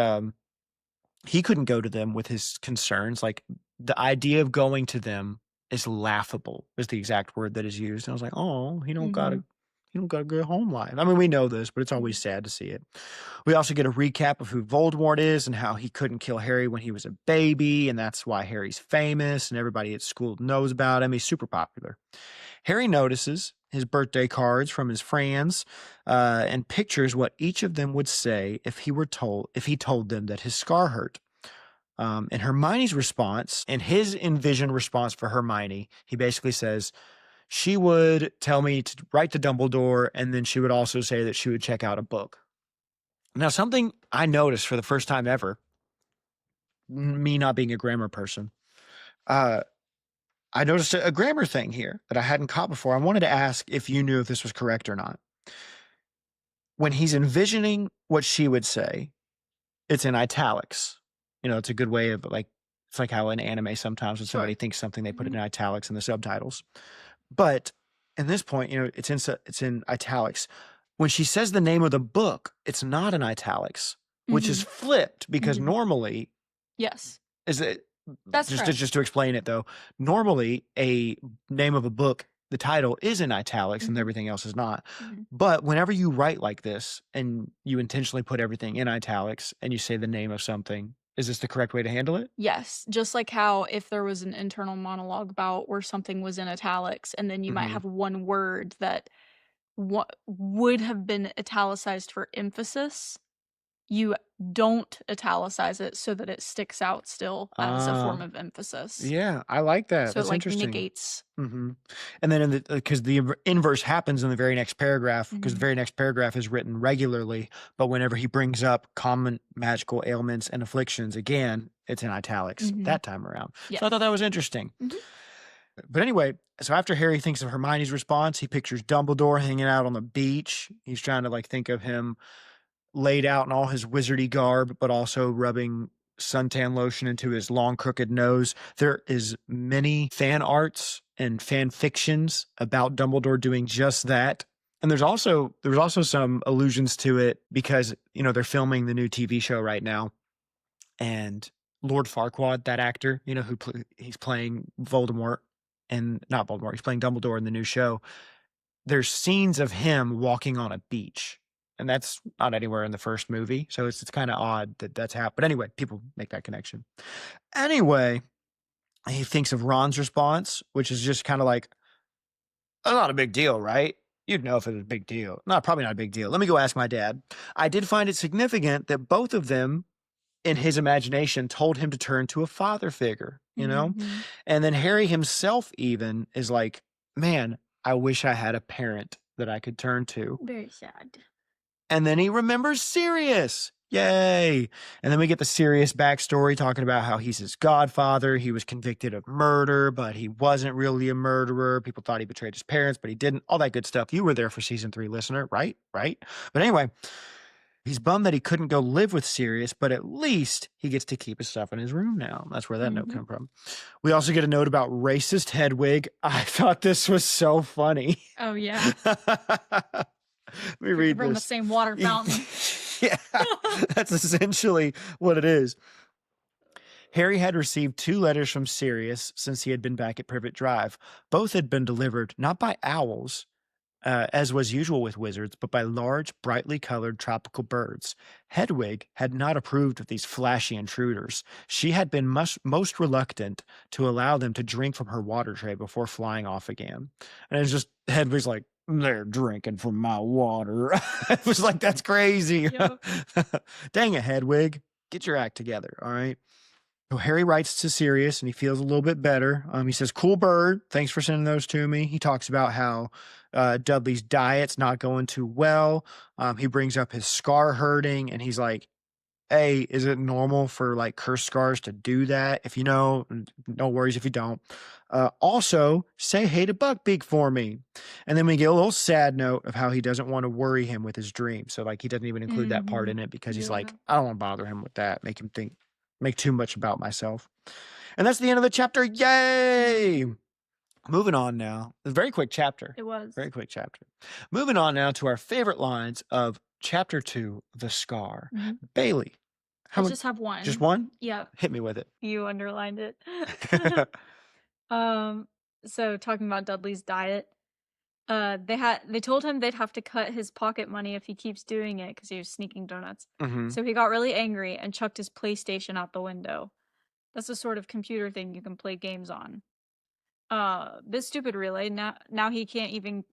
he couldn't go to them with his concerns. Like, the idea of going to them is laughable, is the exact word that is used. And I was like, oh, he don't got a good home life. I mean, we know this, but it's always sad to see it. We also get a recap of who Voldemort is and how he couldn't kill Harry when he was a baby, and that's why Harry's famous and everybody at school knows about him. He's super popular. Harry notices his birthday cards from his friends and pictures what each of them would say if he told them that his scar hurt. And Hermione's response, and his envisioned response for Hermione, he basically says, she would tell me to write to Dumbledore, and then she would also say that she would check out a book. Now, something I noticed for the first time ever, me not being a grammar person, I noticed a grammar thing here that I hadn't caught before. I wanted to ask if you knew if this was correct or not. When he's envisioning what she would say, it's in italics. You know, it's a good way of like, it's like how in anime sometimes when somebody thinks something, they put it in italics in the subtitles. But in this point, you know, it's in italics. When she says the name of the book, it's not in italics, which is flipped because normally, Yes. is it That's just to explain it though, normally a name of a book, the title is in italics and everything else is not. But whenever you write like this and you intentionally put everything in italics and you say the name of something, is this the correct way to handle it? Yes, just like how if there was an internal monologue about where something was in italics, and then you might have one word that would have been italicized for emphasis, you don't italicize it so that it sticks out still as a form of emphasis. Yeah, I like that. So That's it like interesting. negates. And then in the because the inverse happens in the very next paragraph, because the very next paragraph is written regularly, but whenever he brings up common magical ailments and afflictions, again, it's in italics that time around. So I thought that was interesting. But anyway, so after Harry thinks of Hermione's response, he pictures Dumbledore hanging out on the beach. He's trying to like think of him laid out in all his wizardy garb, but also rubbing suntan lotion into his long crooked nose. There is many fan arts and fan fictions about Dumbledore doing just that. And there was also some allusions to it because, you know, they're filming the new TV show right now. And Lord Farquaad, that actor, you know, he's playing Voldemort and not Voldemort, he's playing Dumbledore in the new show. There's scenes of him walking on a beach. And that's not anywhere in the first movie. So it's kind of odd that that's happened. But anyway, people make that connection. Anyway, he thinks of Ron's response, which is just kind of like, oh, not a big deal, right? You'd know if it was a big deal. No, probably not a big deal. Let me go ask my dad. I did find it significant that both of them, in his imagination, told him to turn to a father figure, you know? And then Harry himself even is like, man, I wish I had a parent that I could turn to. Very sad. And then he remembers Sirius. Yay. And then we get the Sirius backstory talking about how he's his godfather. He was convicted of murder, but he wasn't really a murderer. People thought he betrayed his parents, but he didn't. All that good stuff. You were there for season 3, listener, right? Right. But anyway, he's bummed that he couldn't go live with Sirius, but at least he gets to keep his stuff in his room now. That's where that note came from. We also get a note about racist Hedwig. I thought this was so funny. Oh, yeah. Let me read From the this. same water fountain. Yeah, that's essentially what it is. Harry had received 2 letters from Sirius since he had been back at Privet Drive. Both had been delivered not by owls, as was usual with wizards, but by large, brightly colored tropical birds. Hedwig had not approved of these flashy intruders. She had been most reluctant to allow them to drink from her water tray before flying off again. And it's just, Hedwig's like, they're drinking from my water. It was like, that's crazy. Yep. Dang it, Hedwig. Get your act together, all right? So Harry writes to Sirius, and he feels a little bit better. He says, cool bird. Thanks for sending those to me. He talks about how Dudley's diet's not going too well. He brings up his scar hurting, and he's like, hey, is it normal for like cursed scars to do that? If you know, no worries if you don't. Also, say hey to Buckbeak for me. And then we get a little sad note of how he doesn't want to worry him with his dream. So like he doesn't even include that part in it because he's like, I don't want to bother him with that. Make too much about myself. And that's the end of the chapter. Yay! Moving on now. A very quick chapter. It was. Very quick chapter. Moving on now to our favorite lines of Chapter 2, The Scar. Bailey. I just have one. Just one? Yeah. Hit me with it. You underlined it. So talking about Dudley's diet, they told him they'd have to cut his pocket money if he keeps doing it because he was sneaking donuts. So he got really angry and chucked his PlayStation out the window. That's the sort of computer thing you can play games on. This stupid relay, now he can't even,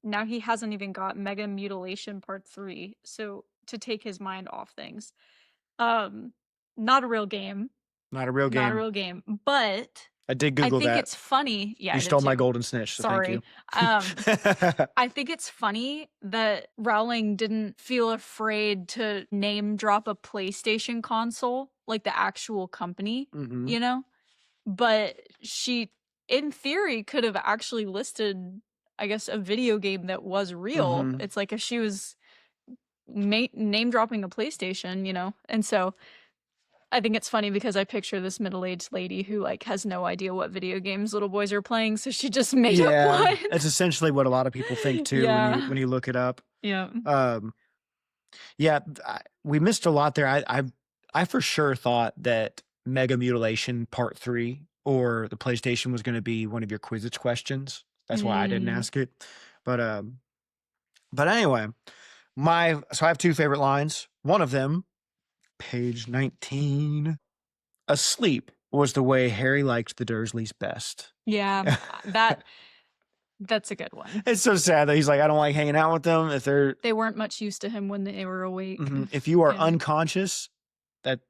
now he hasn't even got Mega Mutilation Part 3, so to take his mind off things. not a real game. Not a real game. Not a real game. But I did I Google think that. it's funny. Yeah, You I did stole my too. golden snitch, so Sorry. thank you. I think it's funny that Rowling didn't feel afraid to name drop a PlayStation console, like the actual company, Mhm. you know? But she, in theory, could have actually listed, I guess, a video game that was real. Mhm. It's like if she was name dropping a PlayStation, you know? And so I think it's funny because I picture this middle-aged lady who like has no idea what video games little boys are playing, so she just made up one. That's essentially what a lot of people think too Yeah. when you look it up. Yeah. Yeah, we missed a lot there. I for sure thought that Mega Mutilation Part 3 or the PlayStation was going to be one of your Quizzitch questions. That's why I didn't ask it. But anyway, so I have 2 favorite lines. One of them, page 19. Asleep was the way Harry liked the Dursleys best. Yeah, that's a good one. It's so sad that he's like, I don't like hanging out with them if they're. They weren't much use to him when they were awake. If you are Yeah. unconscious, that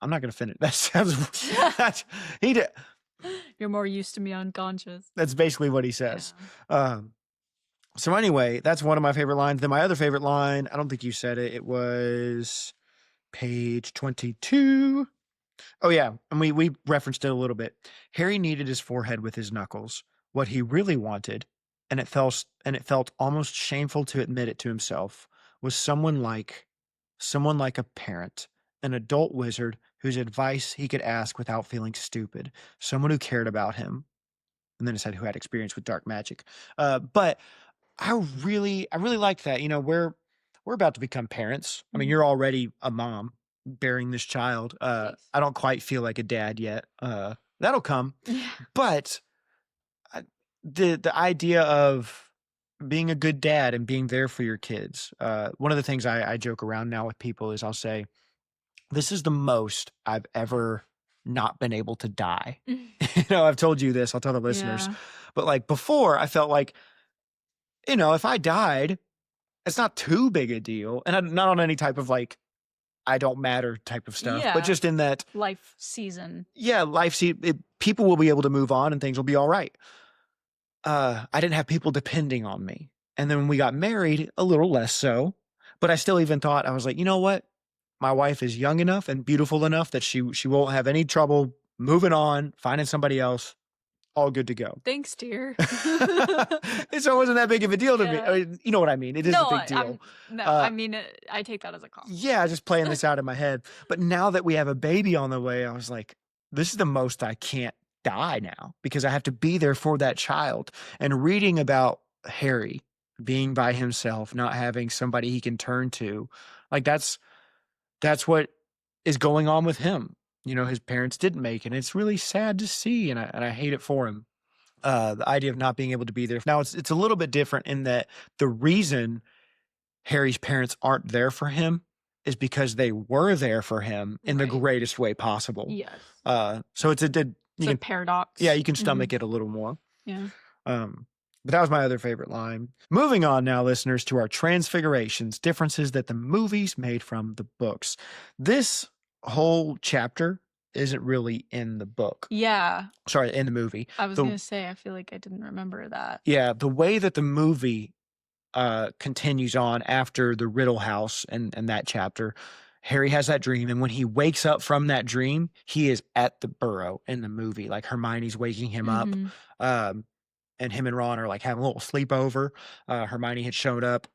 I'm not gonna finish. That sounds. He did. You're more used to me unconscious. That's basically what he says. So anyway, that's one of my favorite lines. Then my other favorite line, I don't think you said it. It was page 22. Oh yeah, and we referenced it a little bit. Harry kneaded his forehead with his knuckles. What he really wanted, and it felt almost shameful to admit it to himself, was someone like a parent, an adult wizard whose advice he could ask without feeling stupid, someone who cared about him. And then it said who had experience with dark magic. But I really like that. You know, we're about to become parents. I mean, you're already a mom bearing this child. I don't quite feel like a dad yet. That'll come. Yeah. But the idea of being a good dad and being there for your kids. One of the things I joke around now with people is I'll say, this is the most I've ever not been able to die. You know, I've told you this, I'll tell the listeners. Yeah. But like before, I felt like, you know, if I died, it's not too big a deal. And not on any type of like, I don't matter type of stuff, Yeah. but just in that Life season. yeah, people will be able to move on and things will be all right. I didn't have people depending on me. And then when we got married, a little less so, but I still even thought, I was like, you know what? My wife is young enough and beautiful enough that she won't have any trouble moving on, finding somebody else, all good to go. Thanks, dear. So it wasn't that big of a deal to me. Yeah. I mean, you know what I mean? It is a big deal. I mean, I take that as a compliment. Yeah, just playing this out in my head. But now that we have a baby on the way, I was like, this is the most I can't die now because I have to be there for that child. And reading about Harry being by himself, not having somebody he can turn to, like that's what is going on with him. You know, his parents didn't make it. And it's really sad to see, and I hate it for him. The idea of not being able to be there. Now it's a little bit different in that the reason Harry's parents aren't there for him is because they were there for him in the Right. greatest way possible. Yes. So it's a paradox. yeah, you can stomach it a little more. Yeah. But that was my other favorite line. Moving on now, listeners, to our Transfigurations, differences that the movies made from the books. This whole chapter isn't really in the book. Yeah. Sorry, in the movie. I was going to say, I feel like I didn't remember that. Yeah, the way that the movie continues on after the Riddle House and that chapter, Harry has that dream, and when he wakes up from that dream, he is at the burrow in the movie. Like Hermione's waking him up, and him and Ron are like having a little sleepover. Hermione had showed up,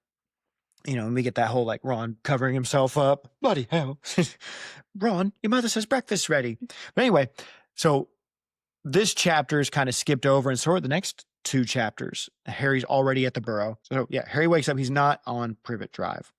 you know, and we get that whole like Ron covering himself up. Bloody hell. Ron, your mother says breakfast's ready. But anyway, so this chapter is kind of skipped over, and so are the next 2 chapters. Harry's already at the burrow. So yeah, Harry wakes up. He's not on Privet Drive.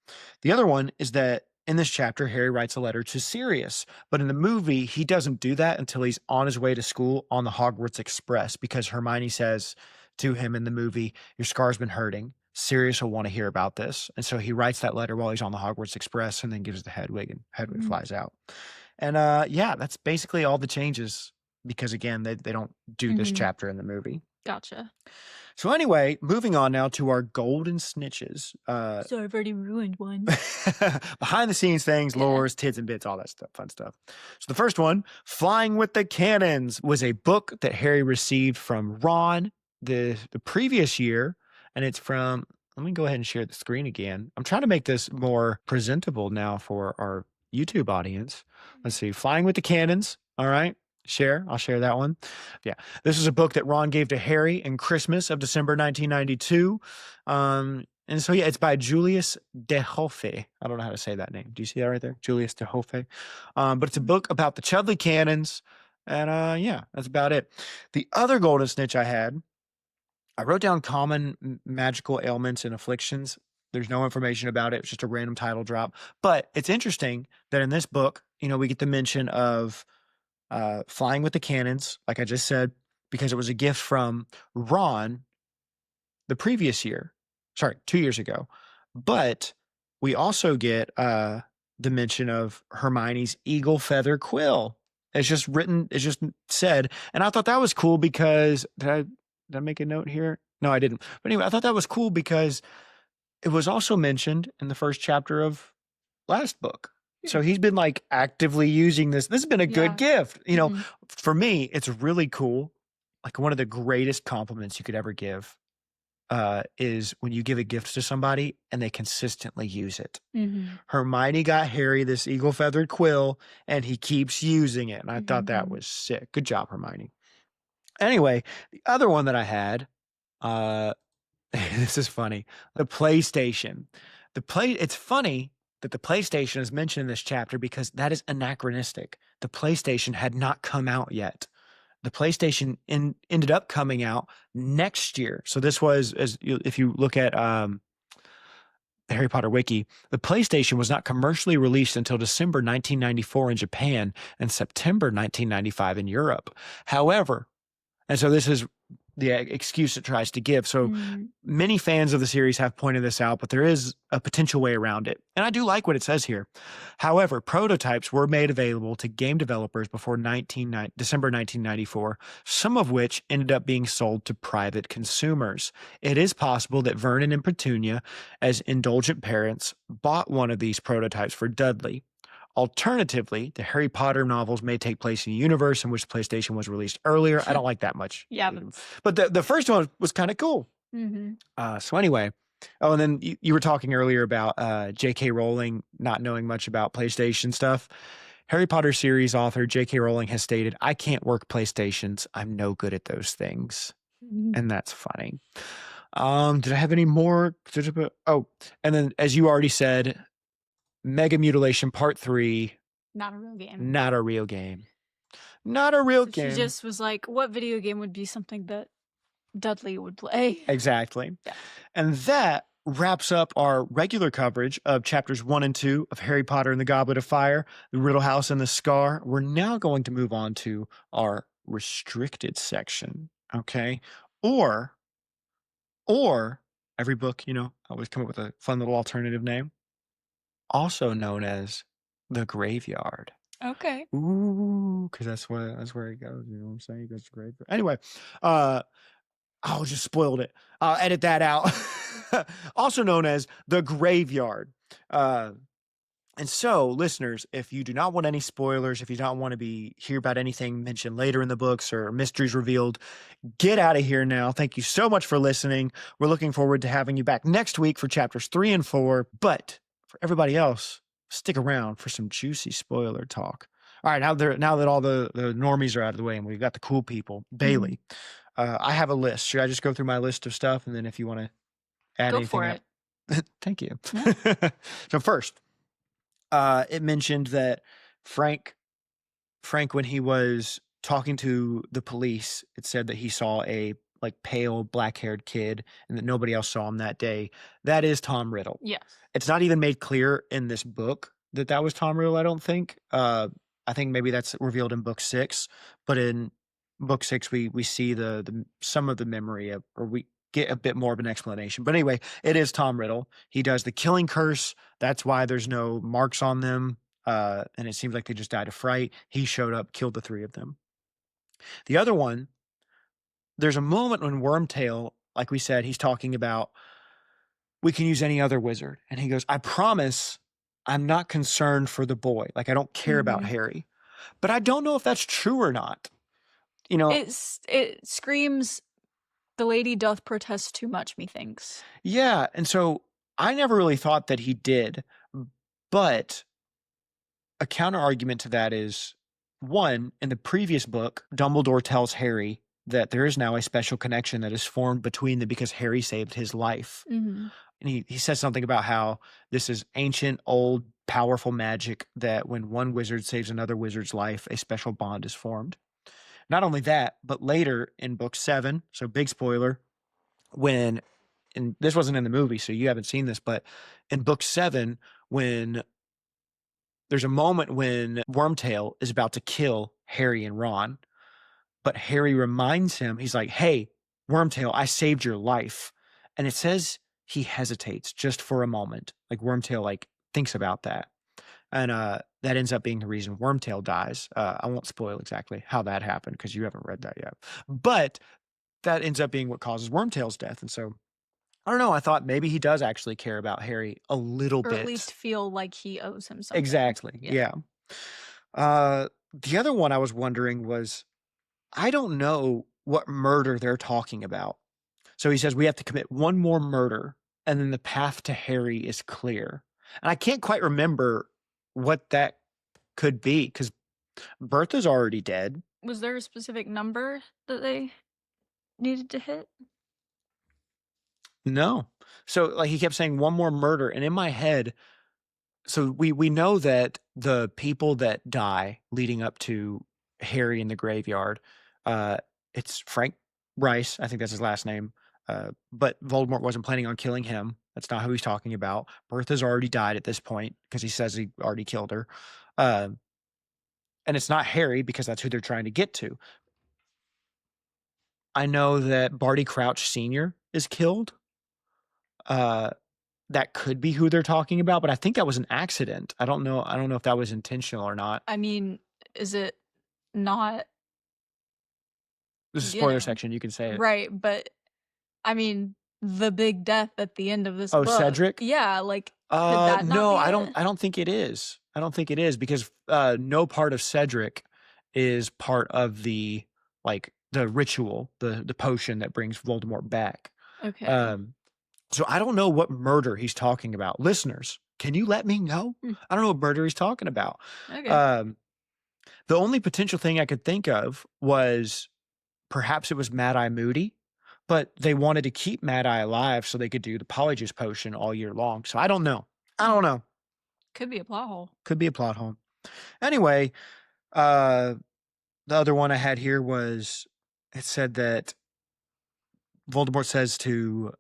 The other one is that in this chapter, Harry writes a letter to Sirius. But in the movie, he doesn't do that until he's on his way to school on the Hogwarts Express, because Hermione says to him in the movie, your scar's been hurting. Sirius will want to hear about this. And so he writes that letter while he's on the Hogwarts Express and then gives it to Hedwig, and Hedwig flies out. And yeah, that's basically all the changes, because again, they don't do this chapter in the movie. Gotcha. So anyway, moving on now to our Golden Snitches. So I've already ruined one. Behind the scenes things, lores, tits and bits, all that stuff, fun stuff. So the first one, Flying with the Cannons, was a book that Harry received from Ron the previous year. And it's from, let me go ahead and share the screen again. I'm trying to make this more presentable now for our YouTube audience. Let's see, Flying with the Cannons. All right. I'll share that one. Yeah. This is a book that Ron gave to Harry in Christmas of December 1992. And so, yeah, it's by Julius de Hoffe. I don't know how to say that name. Do you see that right there? Julius de Hoffe. But it's a book about the Chudley Cannons. And yeah, that's about it. The other Golden Snitch I wrote down common magical ailments and afflictions. There's no information about it. It's just a random title drop. But it's interesting that in this book, we get the mention of Flying with the Cannons, like I just said, because it was a gift from Ron the previous year. Sorry, 2 years ago. But we also get the mention of Hermione's eagle feather quill. It's just said. And I thought that was cool because, did I make a note here? No, I didn't. But anyway, I thought that was cool because it was also mentioned in the first chapter of last book. So he's been like actively using this. This has been a good gift. For me, it's really cool. Like one of the greatest compliments you could ever give is when you give a gift to somebody and they consistently use it. Hermione got Harry this eagle feathered quill and he keeps using it. And I thought that was sick. Good job, Hermione. Anyway, the other one that I had, this is funny. The PlayStation. It's funny that the PlayStation is mentioned in this chapter because that is anachronistic. The PlayStation had not come out yet. The PlayStation ended up coming out next year. So this was, if you look at the Harry Potter Wiki, the PlayStation was not commercially released until December 1994 in Japan and September 1995 in Europe. However, and so this is the excuse it tries to give. So many fans of the series have pointed this out, but there is a potential way around it. And I do like what it says here. However, prototypes were made available to game developers before December 1994, some of which ended up being sold to private consumers. It is possible that Vernon and Petunia, as indulgent parents, bought one of these prototypes for Dudley. Alternatively, the Harry Potter novels may take place in a universe in which PlayStation was released earlier. I don't like that much. Yeah. But the first one was kind of cool. So anyway, and then you were talking earlier about J.K. Rowling not knowing much about PlayStation stuff. Harry Potter series author J.K. Rowling has stated, "I can't work PlayStations. I'm no good at those things." And that's funny. Did I have any more? Oh, and then as you already said, Mega Mutilation Part 3. Not a real game. Not a real game. Not a real game. She just was like, what video game would be something that Dudley would play? Exactly. Yeah. And that wraps up our regular coverage of chapters 1 and 2 of Harry Potter and the Goblet of Fire, the Riddle House and the Scar. We're now going to move on to our restricted section. Okay. Or every book, I always come up with a fun little alternative name. Also known as the Graveyard. Okay. Ooh, because that's where it goes. You know what I'm saying? It goes to graveyard. Anyway, just spoiled it. I'll edit that out. Also known as the Graveyard. And so, listeners, if you do not want any spoilers, if you don't want to hear about anything mentioned later in the books or mysteries revealed, get out of here now. Thank you so much for listening. We're looking forward to having you back next week for chapters 3 and 4. But for everybody else, stick around for some juicy spoiler talk. All right, now that all the normies are out of the way and we've got the cool people, Bailey, I have a list. Should I just go through my list of stuff, and then if you want to add anything? Go for it. Thank you. Yeah. So first, it mentioned that Frank, when he was talking to the police, it said that he saw a pale black-haired kid and that nobody else saw him that day. That is Tom Riddle. Yes. It's not even made clear in this book that was Tom Riddle, I don't think. I think maybe that's revealed in book 6, but in book 6 we see the some of the memory of, or we get a bit more of an explanation. But anyway, it is Tom Riddle. He does the killing curse. That's why there's no marks on them. And it seems like they just died of fright. He showed up, killed the 3 of them. The other one there's a moment when Wormtail, like we said, he's talking about, we can use any other wizard. And he goes, I promise I'm not concerned for the boy. Like, I don't care about Harry. But I don't know if that's true or not. You know, it screams, the lady doth protest too much, methinks. Yeah. And so I never really thought that he did. But a counter argument to that is, one, in the previous book, Dumbledore tells Harry that there is now a special connection that is formed between them because Harry saved his life. And he says something about how this is ancient, old, powerful magic that when one wizard saves another wizard's life, a special bond is formed. Not only that, but later in book 7, so big spoiler, and this wasn't in the movie, so you haven't seen this, but in book 7, when there's a moment when Wormtail is about to kill Harry and Ron, but Harry reminds him, he's like, hey, Wormtail, I saved your life. And it says he hesitates just for a moment. Like Wormtail like thinks about that. And that ends up being the reason Wormtail dies. I won't spoil exactly how that happened because you haven't read that yet. But that ends up being what causes Wormtail's death. And so, I don't know, I thought maybe he does actually care about Harry a little bit. Or at least feel like he owes him something. Exactly, yeah. The other one I was wondering was, I don't know what murder they're talking about. So he says we have to commit one more murder and then the path to Harry is clear. And I can't quite remember what that could be because Bertha's already dead. Was there a specific number that they needed to hit? No. So like he kept saying one more murder. And in my head, so we know that the people that die leading up to Harry in the graveyard, it's Frank Rice. I think that's his last name. But Voldemort wasn't planning on killing him. That's not who he's talking about. Bertha's already died at this point because he says he already killed her. And it's not Harry because that's who they're trying to get to. I know that Barty Crouch Sr. is killed. That could be who they're talking about, but I think that was an accident. I don't know if that was intentional or not. I mean, is it not? This is spoiler section. You can say it. Right, but I mean, the big death at the end of this Oh, book. Cedric? Yeah, like could that not no, be I it? don't think it is. I don't think it is because no part of Cedric is part of the ritual, the potion that brings Voldemort back. Okay. So I don't know what murder he's talking about. Listeners, can you let me know? I don't know what murder he's talking about. Okay. The only potential thing I could think of was perhaps it was Mad-Eye Moody, but they wanted to keep Mad-Eye alive so they could do the Polyjuice potion all year long. So I don't know. Could be a plot hole. Could be a plot hole. Anyway, the other one I had here was, it said that Voldemort says to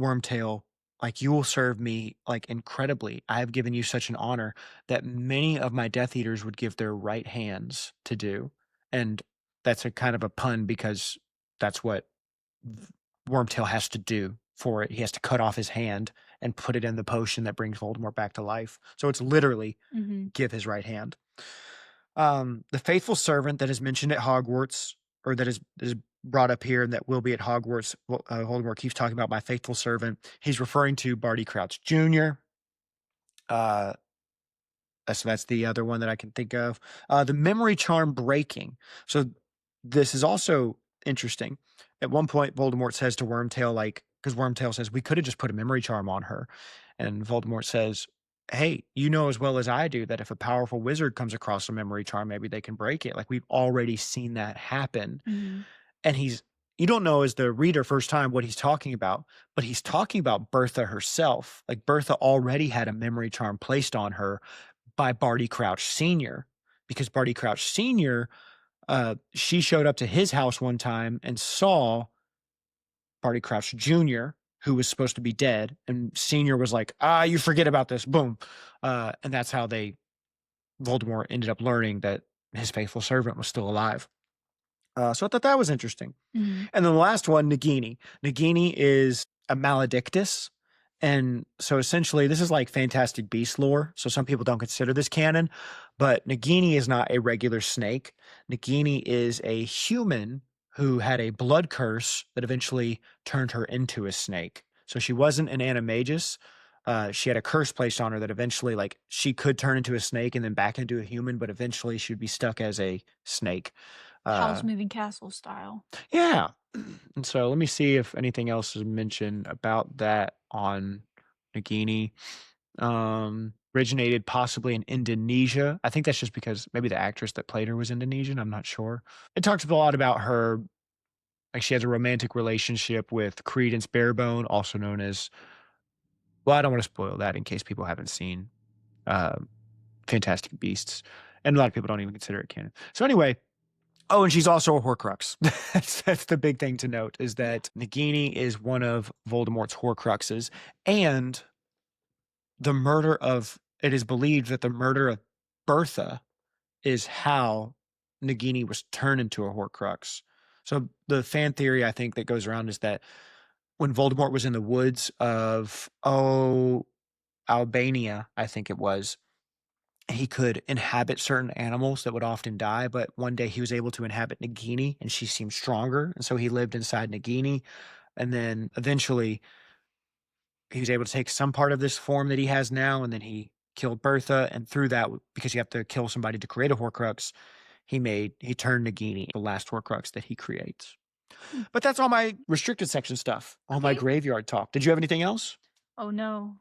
Wormtail, like, you will serve me like incredibly. I have given you such an honor that many of my Death Eaters would give their right hands to do. And that's a kind of a pun because that's what Wormtail has to do for it. He has to cut off his hand and put it in the potion that brings Voldemort back to life. So it's literally give his right hand. The faithful servant that is mentioned at Hogwarts, or that is brought up here and that will be at Hogwarts, Voldemort keeps talking about my faithful servant. He's referring to Barty Crouch Jr. So that's the other one that I can think of. The memory charm breaking. So this is also interesting. At one point, Voldemort says to Wormtail, like, because Wormtail says, we could have just put a memory charm on her. And Voldemort says, hey, you know as well as I do that if a powerful wizard comes across a memory charm, maybe they can break it. Like, we've already seen that happen. And you don't know as the reader first time what he's talking about, but he's talking about Bertha herself. Like, Bertha already had a memory charm placed on her by Barty Crouch Sr. Because Barty Crouch Sr., she showed up to his house one time and saw Barty Crouch Jr., who was supposed to be dead. And Sr. was like, you forget about this. Boom. And that's how Voldemort ended up learning that his faithful servant was still alive. So I thought that was interesting. And then the last one, Nagini. Nagini is a maledictus. And so essentially, this is like Fantastic Beasts lore. So some people don't consider this canon, but Nagini is not a regular snake. Nagini is a human who had a blood curse that eventually turned her into a snake. So she wasn't an animagus. She had a curse placed on her that eventually, like, she could turn into a snake and then back into a human, but eventually she would be stuck as a snake. Howl's Moving Castle style. Yeah. And so let me see if anything else is mentioned about that on Nagini. Originated possibly in Indonesia. I think that's just because maybe the actress that played her was Indonesian. I'm not sure. It talks a lot about her. Like, she has a romantic relationship with Credence Barebone, also known as, well, I don't want to spoil that in case people haven't seen Fantastic Beasts. And a lot of people don't even consider it canon. So anyway, oh, and she's also a Horcrux. That's the big thing to note, is that Nagini is one of Voldemort's Horcruxes. And it is believed that the murder of Bertha is how Nagini was turned into a Horcrux. So the fan theory, I think, that goes around is that when Voldemort was in the woods of, Albania, I think it was, he could inhabit certain animals that would often die, but one day he was able to inhabit Nagini, and she seemed stronger, and so he lived inside Nagini, and then eventually he was able to take some part of this form that he has now, and then he killed Bertha, and through that, because you have to kill somebody to create a Horcrux, he turned Nagini the last Horcrux that he creates. But that's all my restricted section stuff, all my graveyard talk. Did you have anything else? Oh, no.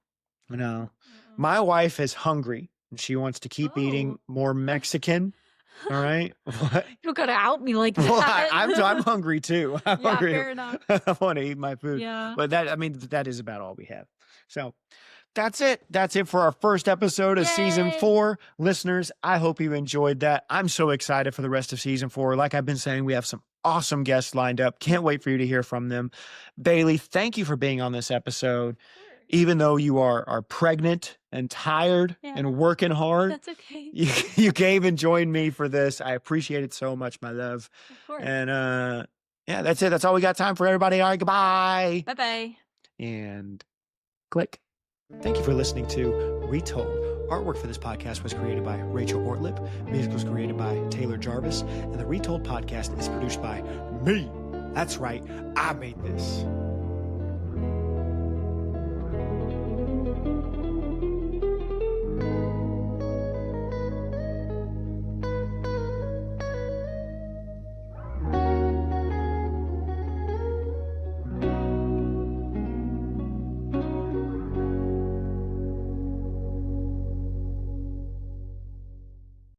No. My wife is hungry, and she wants to keep eating more Mexican. All right. What? You gotta out me like that. Well, I'm hungry too. I'm Yeah, hungry. fair enough. I want to eat my food. Yeah. But that is about all we have. So that's it. That's it for our first episode of season Yay. 4. Listeners, I hope you enjoyed that. I'm so excited for the rest of season 4. Like I've been saying, we have some awesome guests lined up. Can't wait for you to hear from them. Bailey, thank you for being on this episode. Even though you are pregnant and tired and working hard. That's okay. You came and joined me for this. I appreciate it so much, my love. Of course. And yeah, that's it. That's all we got time for, everybody. All right, goodbye. Bye-bye. And click. Thank you for listening to Retold. Artwork for this podcast was created by Rachel Ortlip. Music was created by Taylor Jarvis. And the Retold podcast is produced by me. That's right. I made this.